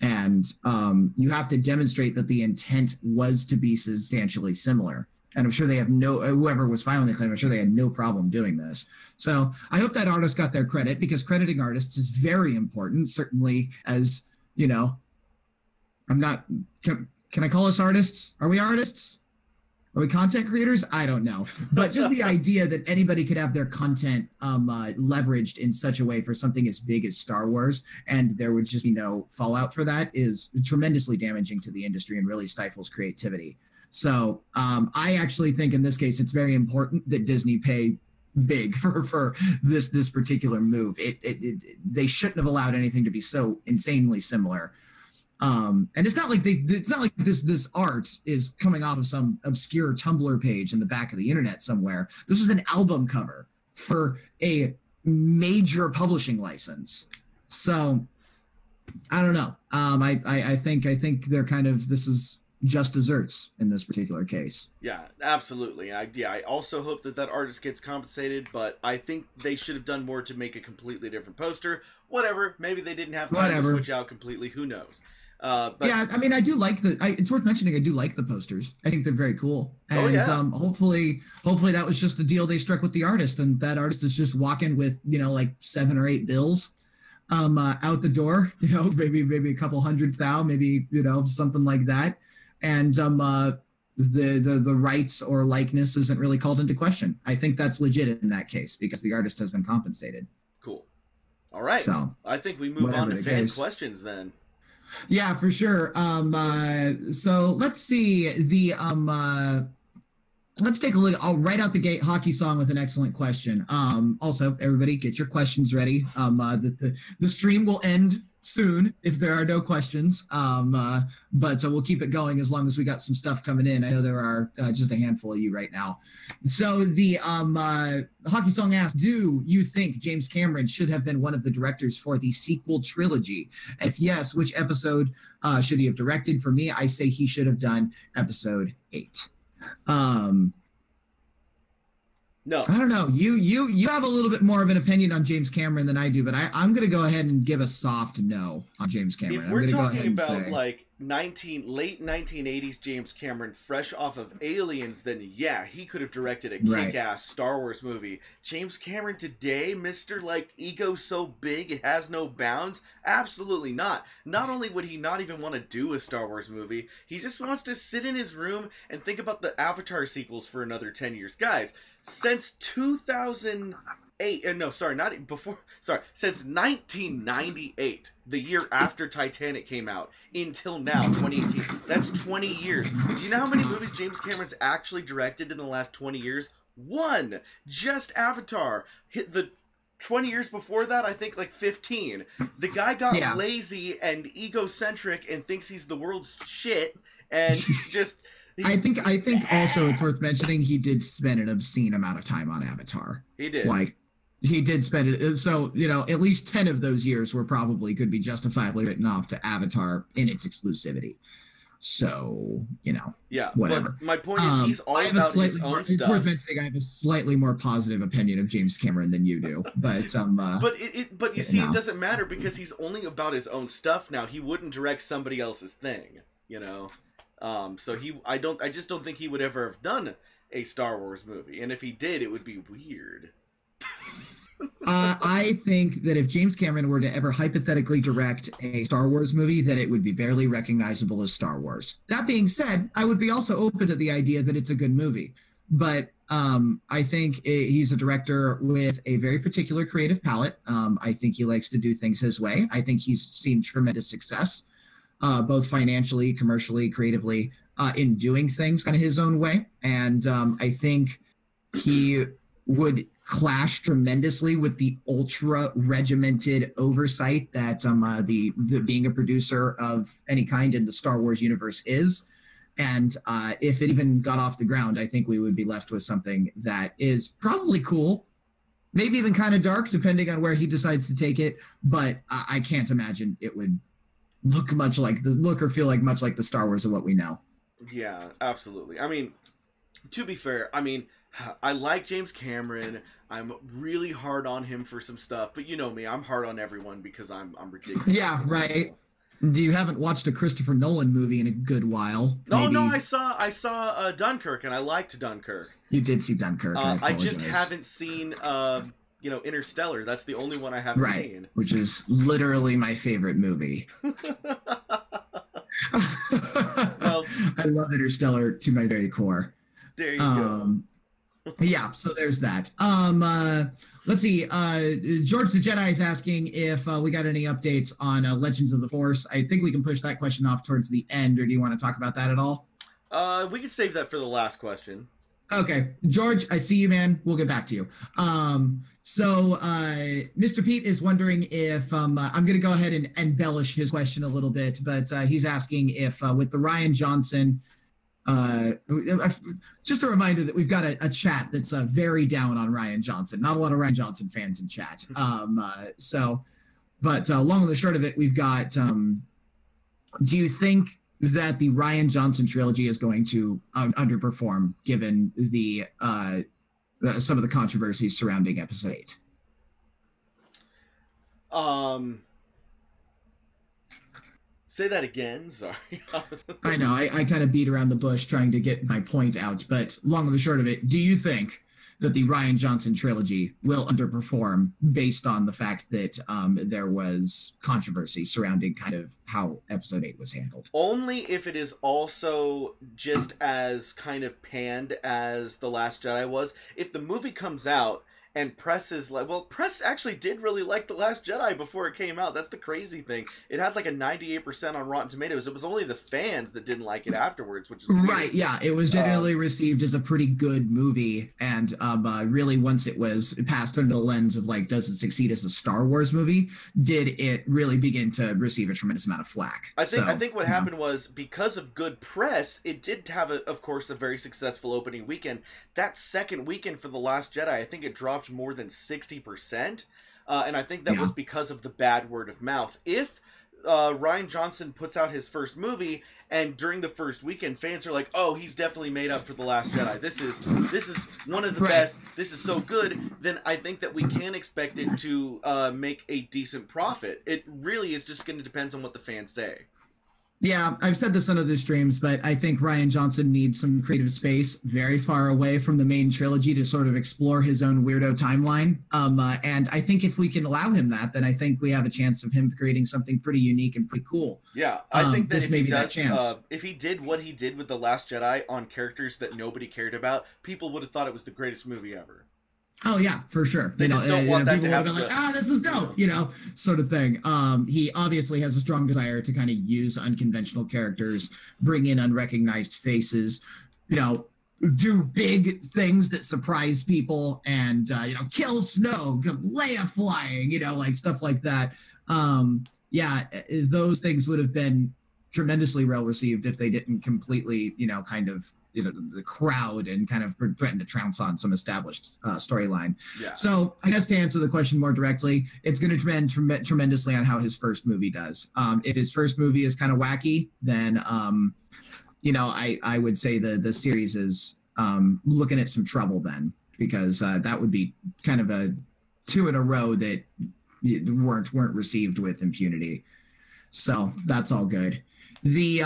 And you have to demonstrate that the intent was to be substantially similar. And I'm sure they have whoever was filing the claim, I'm sure they had no problem doing this. So I hope that artist got their credit, because crediting artists is very important. Certainly, as can I call us artists? Are we artists? Are we content creators? I don't know. But just the idea that anybody could have their content leveraged in such a way for something as big as Star Wars, and there would just be no fallout for that, is tremendously damaging to the industry and really stifles creativity. So I actually think in this case, it's very important that Disney pay big for this particular move. They shouldn't have allowed anything to be so insanely similar. And it's not like this art is coming off of some obscure Tumblr page in the back of the internet somewhere. This is an album cover for a major publishing license. So I don't know. I think they're this is just desserts in this particular case. Yeah, absolutely. I also hope that artist gets compensated, but I think they should have done more to make a completely different poster. Whatever. Maybe they didn't have time to switch out completely. Who knows? But yeah, I mean, I do like it's worth mentioning, I do like the posters. I think they're very cool. And hopefully that was just a deal they struck with the artist, and that artist is just walking with, 7 or 8 bills out the door, maybe a couple $100,000, maybe, something like that. And the rights or likeness isn't really called into question. I think that's legit in that case, because the artist has been compensated. Cool. All right. So I think we move on to fan questions then. Yeah, for sure. So let's see let's take a look. I'll right out the gate, Hockey Song with an excellent question. Also, everybody get your questions ready. The stream will end soon if there are no questions. But we'll keep it going as long as we got some stuff coming in. I know there are just a handful of you right now. So the Hockey Song asks, do you think James Cameron should have been one of the directors for the sequel trilogy? If yes, which episode should he have directed? For me, I say he should have done episode 8. No, I don't know. You have a little bit more of an opinion on James Cameron than I do, but I'm going to go ahead and give a soft no on James Cameron. If we're talking about like late 1980s James Cameron, fresh off of Aliens, then yeah, he could have directed a kick-ass Star Wars movie. James Cameron today, Mr. like ego so big it has no bounds? Absolutely not. Not only would he not even want to do a Star Wars movie, he just wants to sit in his room and think about the Avatar sequels for another 10 years. Guys, since 2008, since 1998, the year after Titanic came out, until now, 2018, that's 20 years. Do you know how many movies James Cameron's actually directed in the last 20 years? One! Just Avatar. Hit the 20 years before that, I think like 15. The guy got lazy and egocentric and thinks he's the world's shit, and just... I think also it's worth mentioning he did spend an obscene amount of time on Avatar. He did. Like, he did spend it. So, at least 10 of those years could be justifiably written off to Avatar in its exclusivity. So, yeah, whatever. But my point is he's all about his own stuff. It's worth mentioning I have a slightly more positive opinion of James Cameron than you do. But but you see, it doesn't matter because he's only about his own stuff now. He wouldn't direct somebody else's thing, So I just don't think he would ever have done a Star Wars movie, and if he did, it would be weird. I think that if James Cameron were to ever hypothetically direct a Star Wars movie, that it would be barely recognizable as Star Wars. That being said, I would be also open to the idea that it's a good movie, but I think he's a director with a very particular creative palette. I think he likes to do things his way. I think he's seen tremendous success. Both financially, commercially, creatively, in doing things kind of his own way. And I think he would clash tremendously with the ultra regimented oversight that the being a producer of any kind in the Star Wars universe is. And if it even got off the ground, I think we would be left with something that is probably cool, maybe even kind of dark, depending on where he decides to take it. But I can't imagine it would look or feel like much like the Star Wars of what we know. Yeah, absolutely. I mean, to be fair, I like James Cameron. I'm really hard on him for some stuff, but you know me, I'm hard on everyone because I'm ridiculous. Yeah, right. You haven't watched a Christopher Nolan movie in a good while. Oh no, I saw Dunkirk, and I liked Dunkirk. You did see Dunkirk. I just haven't seen Interstellar. That's the only one I haven't seen. Which is literally my favorite movie. Well, I love Interstellar to my very core. There you go. Yeah, so there's that. Let's see. George the Jedi is asking if we got any updates on Legends of the Force. I think we can push that question off towards the end, or do you want to talk about that at all? We could save that for the last question. Okay, George, I see you, man. We'll get back to you. So Mr. Pete is wondering if I'm going to go ahead and embellish his question a little bit, but he's asking if with the Rian Johnson, just a reminder that we've got a chat that's very down on Rian Johnson. Not a lot of Rian Johnson fans in chat. But long and the short of it, we've got, do you think that the Rian Johnson trilogy is going to underperform given the some of the controversies surrounding episode 8? Say that again. Sorry. I know. I kind of beat around the bush trying to get my point out, but long and the short of it, do you think that the Rian Johnson trilogy will underperform based on the fact that there was controversy surrounding kind of how episode 8 was handled? Only if it is also just as kind of panned as The Last Jedi was. If the movie comes out And press is like, well, press actually did really like The Last Jedi before it came out. That's the crazy thing. It had like a 98% on Rotten Tomatoes. It was only the fans that didn't like it afterwards, which is weird. Right. Yeah, it was generally received as a pretty good movie, and really once it was passed under the lens of like, does it succeed as a Star Wars movie? Did it really begin to receive a tremendous amount of flack? I think what happened was, because of good press, it did have of course a very successful opening weekend. That second weekend for The Last Jedi, I think it dropped more than 60%, and I think that was because of the bad word of mouth. If Rian Johnson puts out his first movie and during the first weekend fans are like, oh, he's definitely made up for The Last Jedi, this is one of the best, this is so good, then I think that we can expect it to make a decent profit. It really is just going to depend on what the fans say. Yeah, I've said this on other streams, but I think Rian Johnson needs some creative space very far away from the main trilogy to sort of explore his own weirdo timeline. And I think if we can allow him that, then I think we have a chance of him creating something pretty unique and pretty cool. Yeah, I think that this if may he be does, that chance. If he did what he did with The Last Jedi on characters that nobody cared about, people would have thought it was the greatest movie ever. Oh yeah, for sure. They just don't want that to happen. People would have been like, this is dope, sort of thing. He obviously has a strong desire to kind of use unconventional characters, bring in unrecognized faces, do big things that surprise people, and kill Snoke, Leia flying, like stuff like that. Those things would have been tremendously well received if they didn't completely, the crowd and kind of threaten to trounce on some established storyline. Yeah. So I guess to answer the question more directly, it's going to depend tremendously on how his first movie does. If his first movie is kind of wacky, then I would say the series is looking at some trouble then, because that would be kind of a 2 in a row that weren't received with impunity. So that's all good. The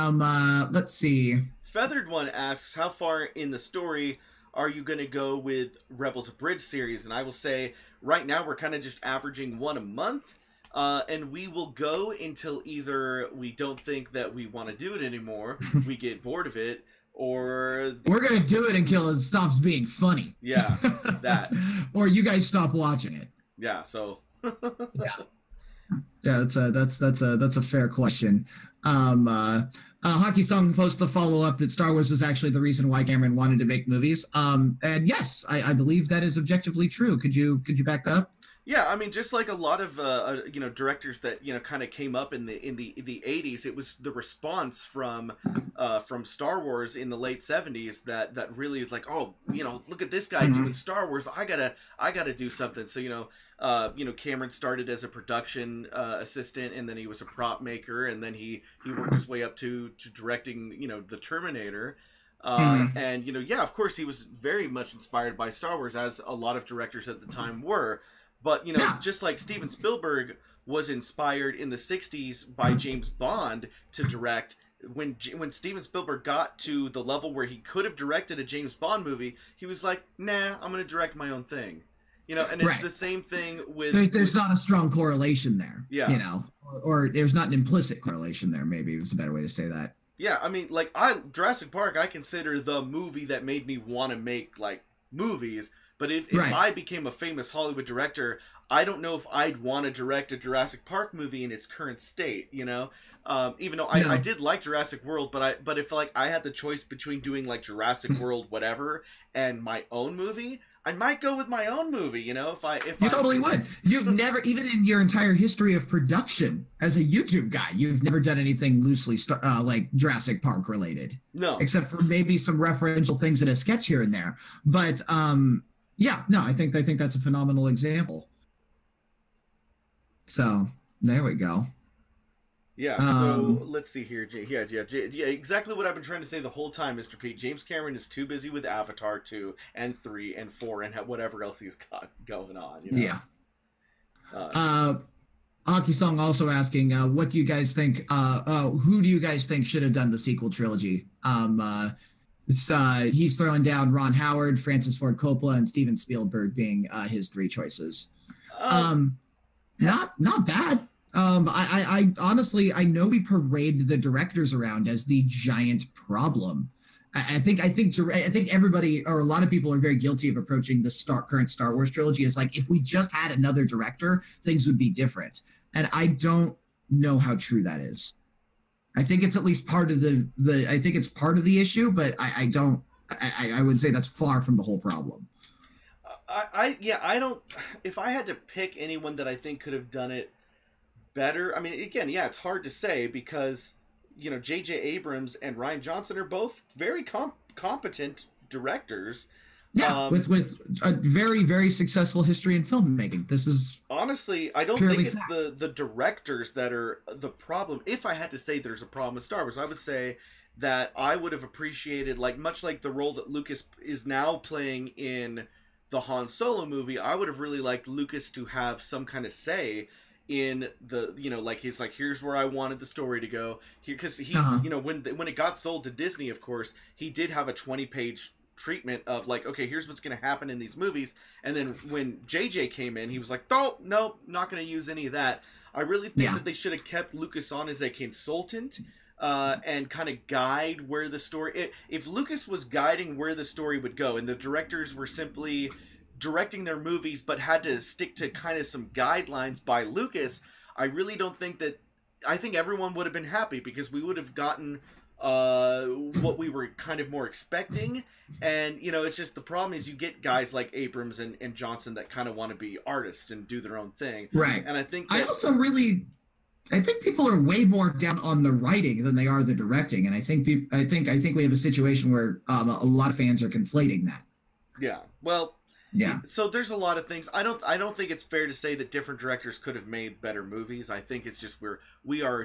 let's see. Feathered One asks, how far in the story are you going to go with Rebels Abridged series? And I will say, right now we're kind of just averaging one a month, and we will go until either we don't think that we want to do it anymore, we get bored of it, or... We're going to do it until it stops being funny. Yeah, that. Or you guys stop watching it. Yeah, so... Yeah, that's a fair question. Hockey Song posts the follow-up that Star Wars is actually the reason why Cameron wanted to make movies. And yes, I believe that is objectively true. Could you back that up? Yeah, I mean, just like a lot of directors that kind of came up in the 80s, it was the response from Star Wars in the late 70s that really is like, oh, look at this guy doing Star Wars. I gotta do something. So Cameron started as a production assistant, and then he was a prop maker, and then he worked his way up to directing the Terminator. And of course he was very much inspired by Star Wars, as a lot of directors at the time were. But, just like Steven Spielberg was inspired in the 60s by James Bond to direct, when Steven Spielberg got to the level where he could have directed a James Bond movie, he was like, nah, I'm going to direct my own thing. And it's the same thing with... There's not a strong correlation there. Yeah. Or there's not an implicit correlation there, maybe was a better way to say that. Yeah, I mean, Jurassic Park, I consider the movie that made me want to make, movies. But if I became a famous Hollywood director, I don't know if I'd want to direct a Jurassic Park movie in its current state, even though I did like Jurassic World, but if I had the choice between doing Jurassic World whatever and my own movie, I might go with my own movie, if I totally would. You've never, even in your entire history of production as a YouTube guy, you've never done anything loosely like Jurassic Park related. No. Except for maybe some referential things in a sketch here and there. But I think that's a phenomenal example. So there we go. Yeah, so let's see here. Yeah, exactly what I've been trying to say the whole time, Mr. Pete. James Cameron is too busy with Avatar 2 and 3 and 4 and whatever else he's got going on. Yeah. Hockey Song also asking, what do you guys think? Who do you guys think should have done the sequel trilogy? He's throwing down Ron Howard, Francis Ford Coppola, and Steven Spielberg being his 3 choices. Not bad. I honestly, I know we parade the directors around as the giant problem I think everybody or a lot of people are very guilty of approaching the current Star Wars trilogy as like, if we just had another director, things would be different. And I don't know how true that is. I think it's at least part of I think it's part of the issue, but I would say that's far from the whole problem. I don't. If I had to pick anyone that I think could have done it better, I mean, again, yeah, it's hard to say because, you know, J.J. Abrams and Rian Johnson are both very competent directors. Yeah, with a very, very successful history in filmmaking. This is honestly, I don't think it's the directors that are the problem. If I had to say there's a problem with Star Wars, I would say that I would have appreciated, like, much like the role that Lucas is now playing in the Han Solo movie, I would have really liked Lucas to have some kind of say in the, you know, like, he's like, here's where I wanted the story to go here, because he, you know, when it got sold to Disney, of course, he did have a 20-page treatment of like, okay, here's what's going to happen in these movies, and then when JJ came in, he was like, oh no, not going to use any of that. I really think that they should have kept Lucas on as a consultant and kind of guide where the story, if Lucas was guiding where the story would go and the directors were simply directing their movies but had to stick to kind of some guidelines by Lucas, I really don't think that, I think everyone would have been happy because we would have gotten what we were kind of more expecting. And, you know, it's just the problem is you get guys like Abrams and Johnson that kind of want to be artists and do their own thing. Right. And I think I think people are way more down on the writing than they are the directing. And I think we have a situation where a lot of fans are conflating that. Yeah. Well, yeah. So there's a lot of things. I don't think it's fair to say that different directors could have made better movies. I think it's just we are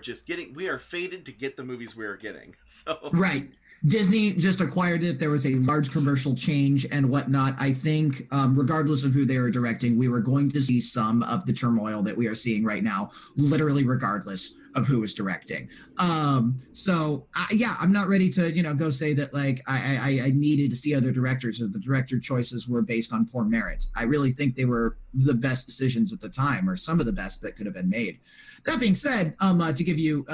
fated to get the movies we are getting. So right. Disney just acquired it. There was a large commercial change and whatnot. I think regardless of who they were directing, we were going to see some of the turmoil that we are seeing right now, literally regardless of who is directing. So I'm not ready to, you know, go say that like I needed to see other directors or the director choices were based on poor merit. I really think they were the best decisions at the time, or some of the best that could have been made. That being said, to give you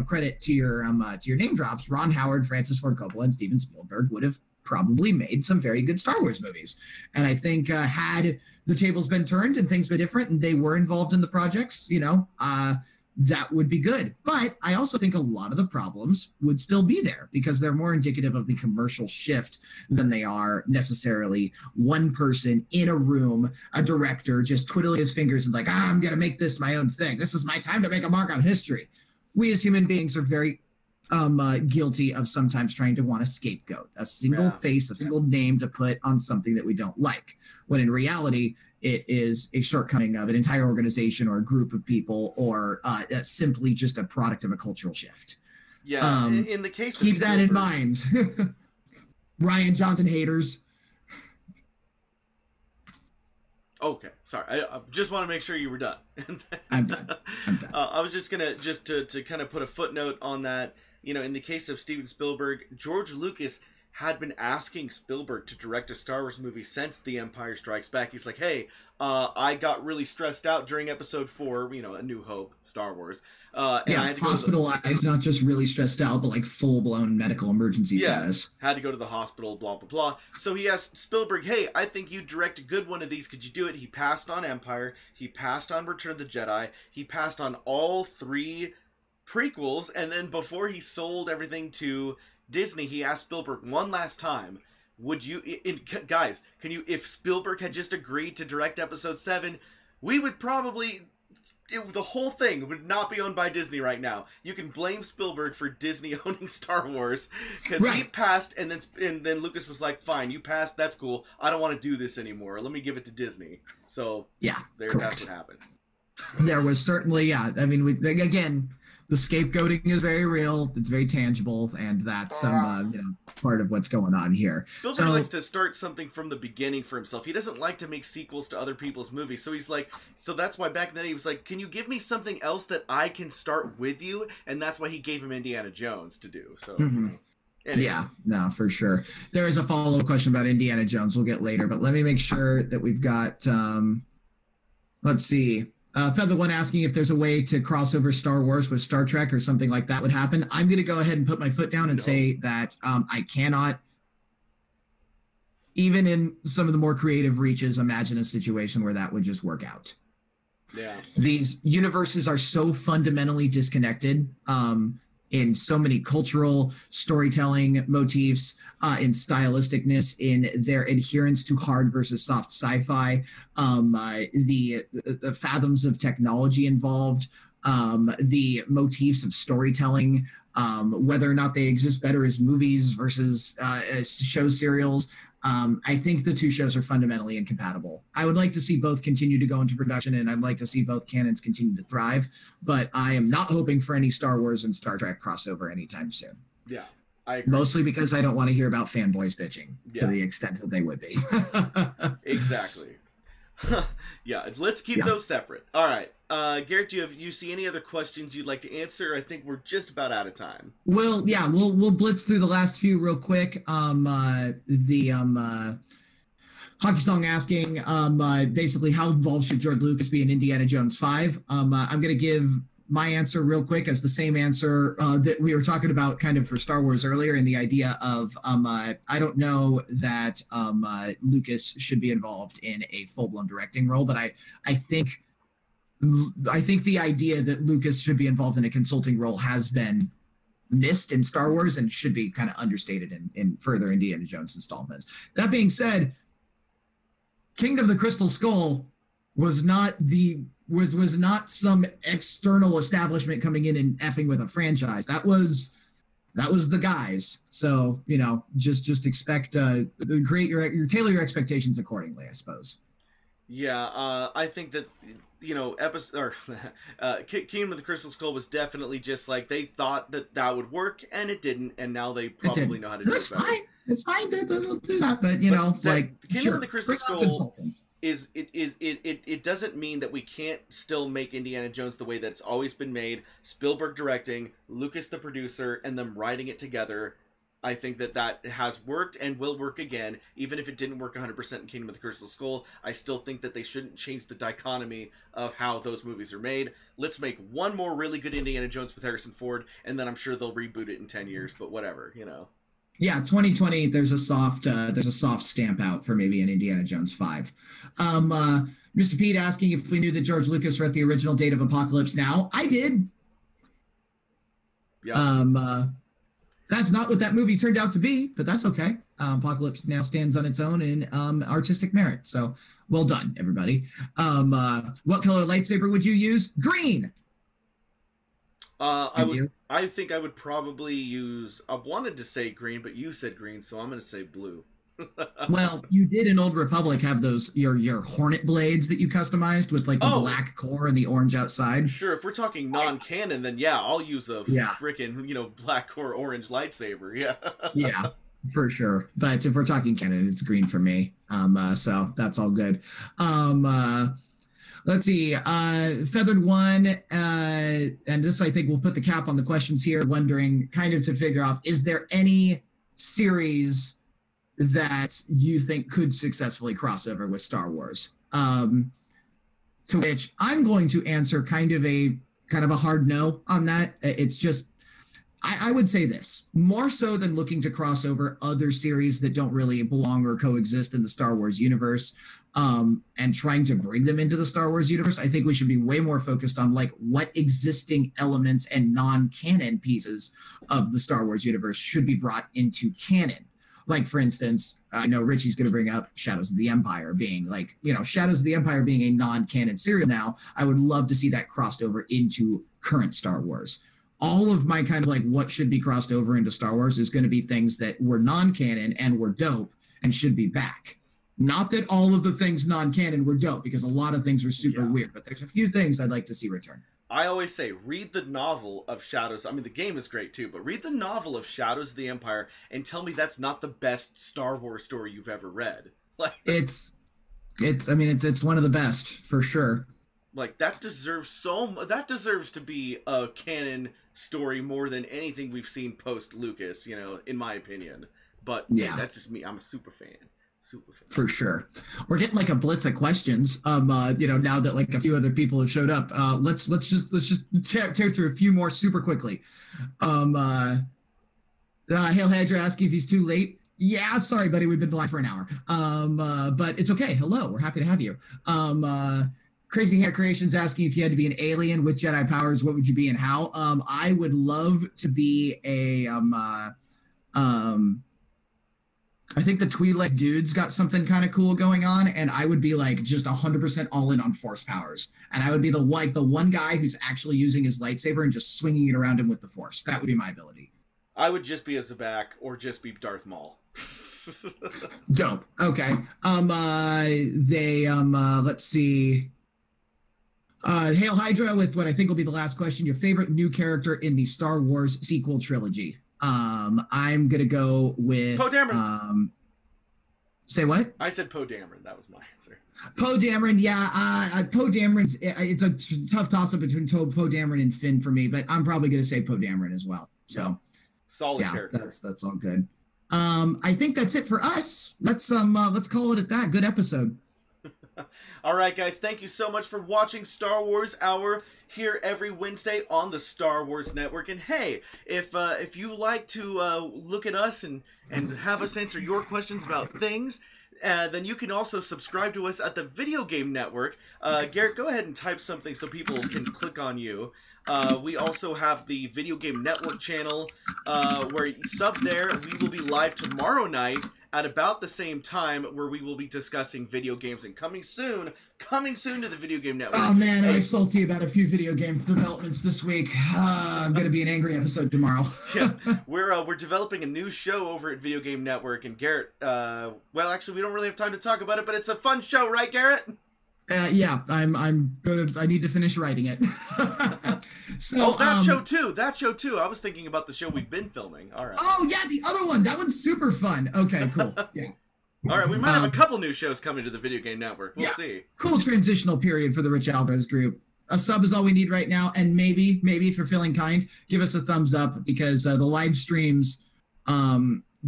credit to your name drops, Ron Howard, Francis Ford Coppola, and Steven Spielberg would have probably made some very good Star Wars movies. And I think had the tables been turned and things been different and they were involved in the projects, you know, that would be good. But I also think a lot of the problems would still be there because they're more indicative of the commercial shift than they are necessarily one person in a room, a director just twiddling his fingers and like, I'm going to make this my own thing. This is my time to make a mark on history. We as human beings are very guilty of sometimes trying to want a scapegoat, a single face, a single name to put on something that we don't like, when in reality, it is a shortcoming of an entire organization or a group of people, or simply just a product of a cultural shift. Yeah, in the case of keep that in mind. Rian Johnson haters. Okay, sorry. I just want to make sure you were done. I'm done. I was just gonna to kind of put a footnote on that. You know, in the case of Steven Spielberg, George Lucas had been asking Spielberg to direct a Star Wars movie since The Empire Strikes Back. He's like, hey, I got really stressed out during Episode 4, you know, A New Hope, Star Wars. I had to hospitalized, not just really stressed out, but like full-blown medical emergency status. Had to go to the hospital, blah, blah, blah. So he asked Spielberg, hey, I think you direct a good one of these. Could you do it? He passed on Empire. He passed on Return of the Jedi. He passed on all 3 prequels. And then before he sold everything to Disney, he asked Spielberg one last time, would you, guys, can you, if Spielberg had just agreed to direct Episode 7, we would probably, the whole thing would not be owned by Disney right now. You can blame Spielberg for Disney owning Star Wars, because he passed, and then Lucas was like, fine, you passed, that's cool, I don't want to do this anymore, let me give it to Disney. So, that's what happened. There was certainly, I mean, again, the scapegoating is very real. It's very tangible, and that's part of what's going on here. Spielberg likes to start something from the beginning for himself. He doesn't like to make sequels to other people's movies. So he's like, so that's why back then he was like, can you give me something else that I can start with you? And that's why he gave him Indiana Jones to do. So. Yeah, no, for sure. There is a follow-up question about Indiana Jones we'll get later, but let me make sure that we've got, let's see. Feather One asking if there's a way to cross over Star Wars with Star Trek or something like that would happen. I'm going to go ahead and put my foot down and say that I cannot even in some of the more creative reaches, imagine a situation where that would just work out. Yeah. These universes are so fundamentally disconnected in so many cultural storytelling motifs, in stylisticness, in their adherence to hard versus soft sci-fi, the fathoms of technology involved, the motifs of storytelling, whether or not they exist better as movies versus as show serials. I think the two shows are fundamentally incompatible. I would like to see both continue to go into production, and I'd like to see both canons continue to thrive, but I am not hoping for any Star Wars and Star Trek crossover anytime soon. Yeah, I agree. Mostly because I don't want to hear about fanboys bitching to the extent that they would be. Exactly. Yeah, let's keep those separate. All right. Garrett, do you see any other questions you'd like to answer? I think we're just about out of time. Well, yeah, we'll blitz through the last few real quick. Hockey Song asking basically how involved should George Lucas be in Indiana Jones 5? I'm going to give my answer real quick as the same answer that we were talking about kind of for Star Wars earlier, in the idea of I don't know that Lucas should be involved in a full-blown directing role, but I think the idea that Lucas should be involved in a consulting role has been missed in Star Wars and should be kind of understated in further Indiana Jones installments. That being said, Kingdom of the Crystal Skull was not some external establishment coming in and effing with a franchise. That was the guys. So, just expect tailor your expectations accordingly, I suppose. Yeah, I think that Kingdom of the Crystal Skull was definitely just like they thought that would work, and it didn't, and now they probably know how to do it better. It's fine. They'll do that, but Kingdom of the Crystal Skull it doesn't mean that we can't still make Indiana Jones the way that it's always been made. Spielberg directing, Lucas the producer, and them writing it together. I think that has worked and will work again, even if it didn't work 100% in Kingdom of the Crystal Skull. I still think that they shouldn't change the dichotomy of how those movies are made. Let's make one more really good Indiana Jones with Harrison Ford, and then I'm sure they'll reboot it in 10 years, but whatever, Yeah, 2020, there's a soft stamp out for maybe an Indiana Jones 5. Mr. Pete asking if we knew that George Lucas wrote the original Date of Apocalypse Now. I did. Yeah. That's not what that movie turned out to be, but that's okay. Apocalypse Now stands on its own in artistic merit. So well done, everybody. What color lightsaber would you use? Green. I think I would probably use. I wanted to say green, but you said green, so I'm going to say blue. Well, you did in Old Republic have those your Hornet blades that you customized with like the black core and the orange outside. Sure, if we're talking non-canon, then yeah, I'll use a freaking black core orange lightsaber. Yeah. Yeah, for sure. But if we're talking canon, it's green for me. So that's all good. Let's see. Feathered One, and this I think we'll put the cap on the questions here, wondering kind of to figure out, is there any series that you think could successfully cross over with Star Wars? To which I'm going to answer kind of a hard no on that. It's just, I would say this, more so than looking to cross over other series that don't really belong or coexist in the Star Wars universe, and trying to bring them into the Star Wars universe, I think we should be way more focused on like what existing elements and non-canon pieces of the Star Wars universe should be brought into canon. Like, for instance, I know Richie's going to bring up Shadows of the Empire being Shadows of the Empire being a non-canon serial now. I would love to see that crossed over into current Star Wars. All of my kind of like what should be crossed over into Star Wars is going to be things that were non-canon and were dope and should be back. Not that all of the things non-canon were dope, because a lot of things were super weird, but there's a few things I'd like to see return. I always say, read the novel of Shadows. I mean, the game is great too, but read the novel of Shadows of the Empire and tell me that's not the best Star Wars story you've ever read. Like, it's one of the best for sure. Like, that deserves to be a canon story more than anything we've seen post Lucas, in my opinion. But yeah, hey, that's just me. I'm a super fan. For sure. We're getting like a blitz of questions. Now that like a few other people have showed up, let's just tear through a few more super quickly. Hail Hedger asking if he's too late. Yeah, sorry, buddy. We've been live for an hour. But it's okay. Hello, we're happy to have you. Crazy Hair Creations asking if you had to be an alien with Jedi powers, what would you be and how? I would love to be a I think the Twi'lek dude's got something kind of cool going on, and I would be like just 100% all in on force powers. And I would be the one guy who's actually using his lightsaber and just swinging it around him with the force. That would be my ability. I would just be a Zabak or just be Darth Maul. Dope. Okay. Let's see. Hail Hydra with what I think will be the last question. Your favorite new character in the Star Wars sequel trilogy? I'm gonna go with Poe Dameron. Say what? I said Poe Dameron. That was my answer. Poe Dameron, yeah. Poe Dameron's it's a tough toss-up between Poe Dameron and Finn for me, but I'm probably gonna say Poe Dameron as well. So solid character. That's all good. I think that's it for us. Let's call it at that. Good episode. All right, guys. Thank you so much for watching Star Wars Hour here every Wednesday on the Star Wars Network. And hey, if you like to look at us and have us answer your questions about things, then you can also subscribe to us at the Video Game Network. Garrett, go ahead and type something so people can click on you. We also have the Video Game Network channel where you sub there. We will be live tomorrow night at about the same time where we will be discussing video games and coming soon to the Video Game Network. Oh man, I was salty about a few video game developments this week. I'm gonna be an angry episode tomorrow. Yeah, we're developing a new show over at Video Game Network, and Garrett, well, actually, we don't really have time to talk about it, but it's a fun show, right, Garrett? Yeah, I need to finish writing it. So, that show too. I was thinking about the show we've been filming. All right. Oh yeah, the other one. That one's super fun. Okay, cool. Yeah. All right, we might have a couple new shows coming to the Video Game Network. We'll see. Cool transitional period for the Rich Alvarez group. A sub is all we need right now, and maybe if you're feeling kind, give us a thumbs up because the live streams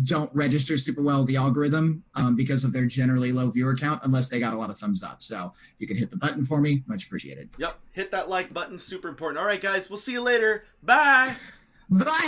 don't register super well with the algorithm because of their generally low viewer count unless they got a lot of thumbs up. So if you can hit the button for me, much appreciated. Yep, hit that like button, super important. All right, guys, we'll see you later. Bye. Bye.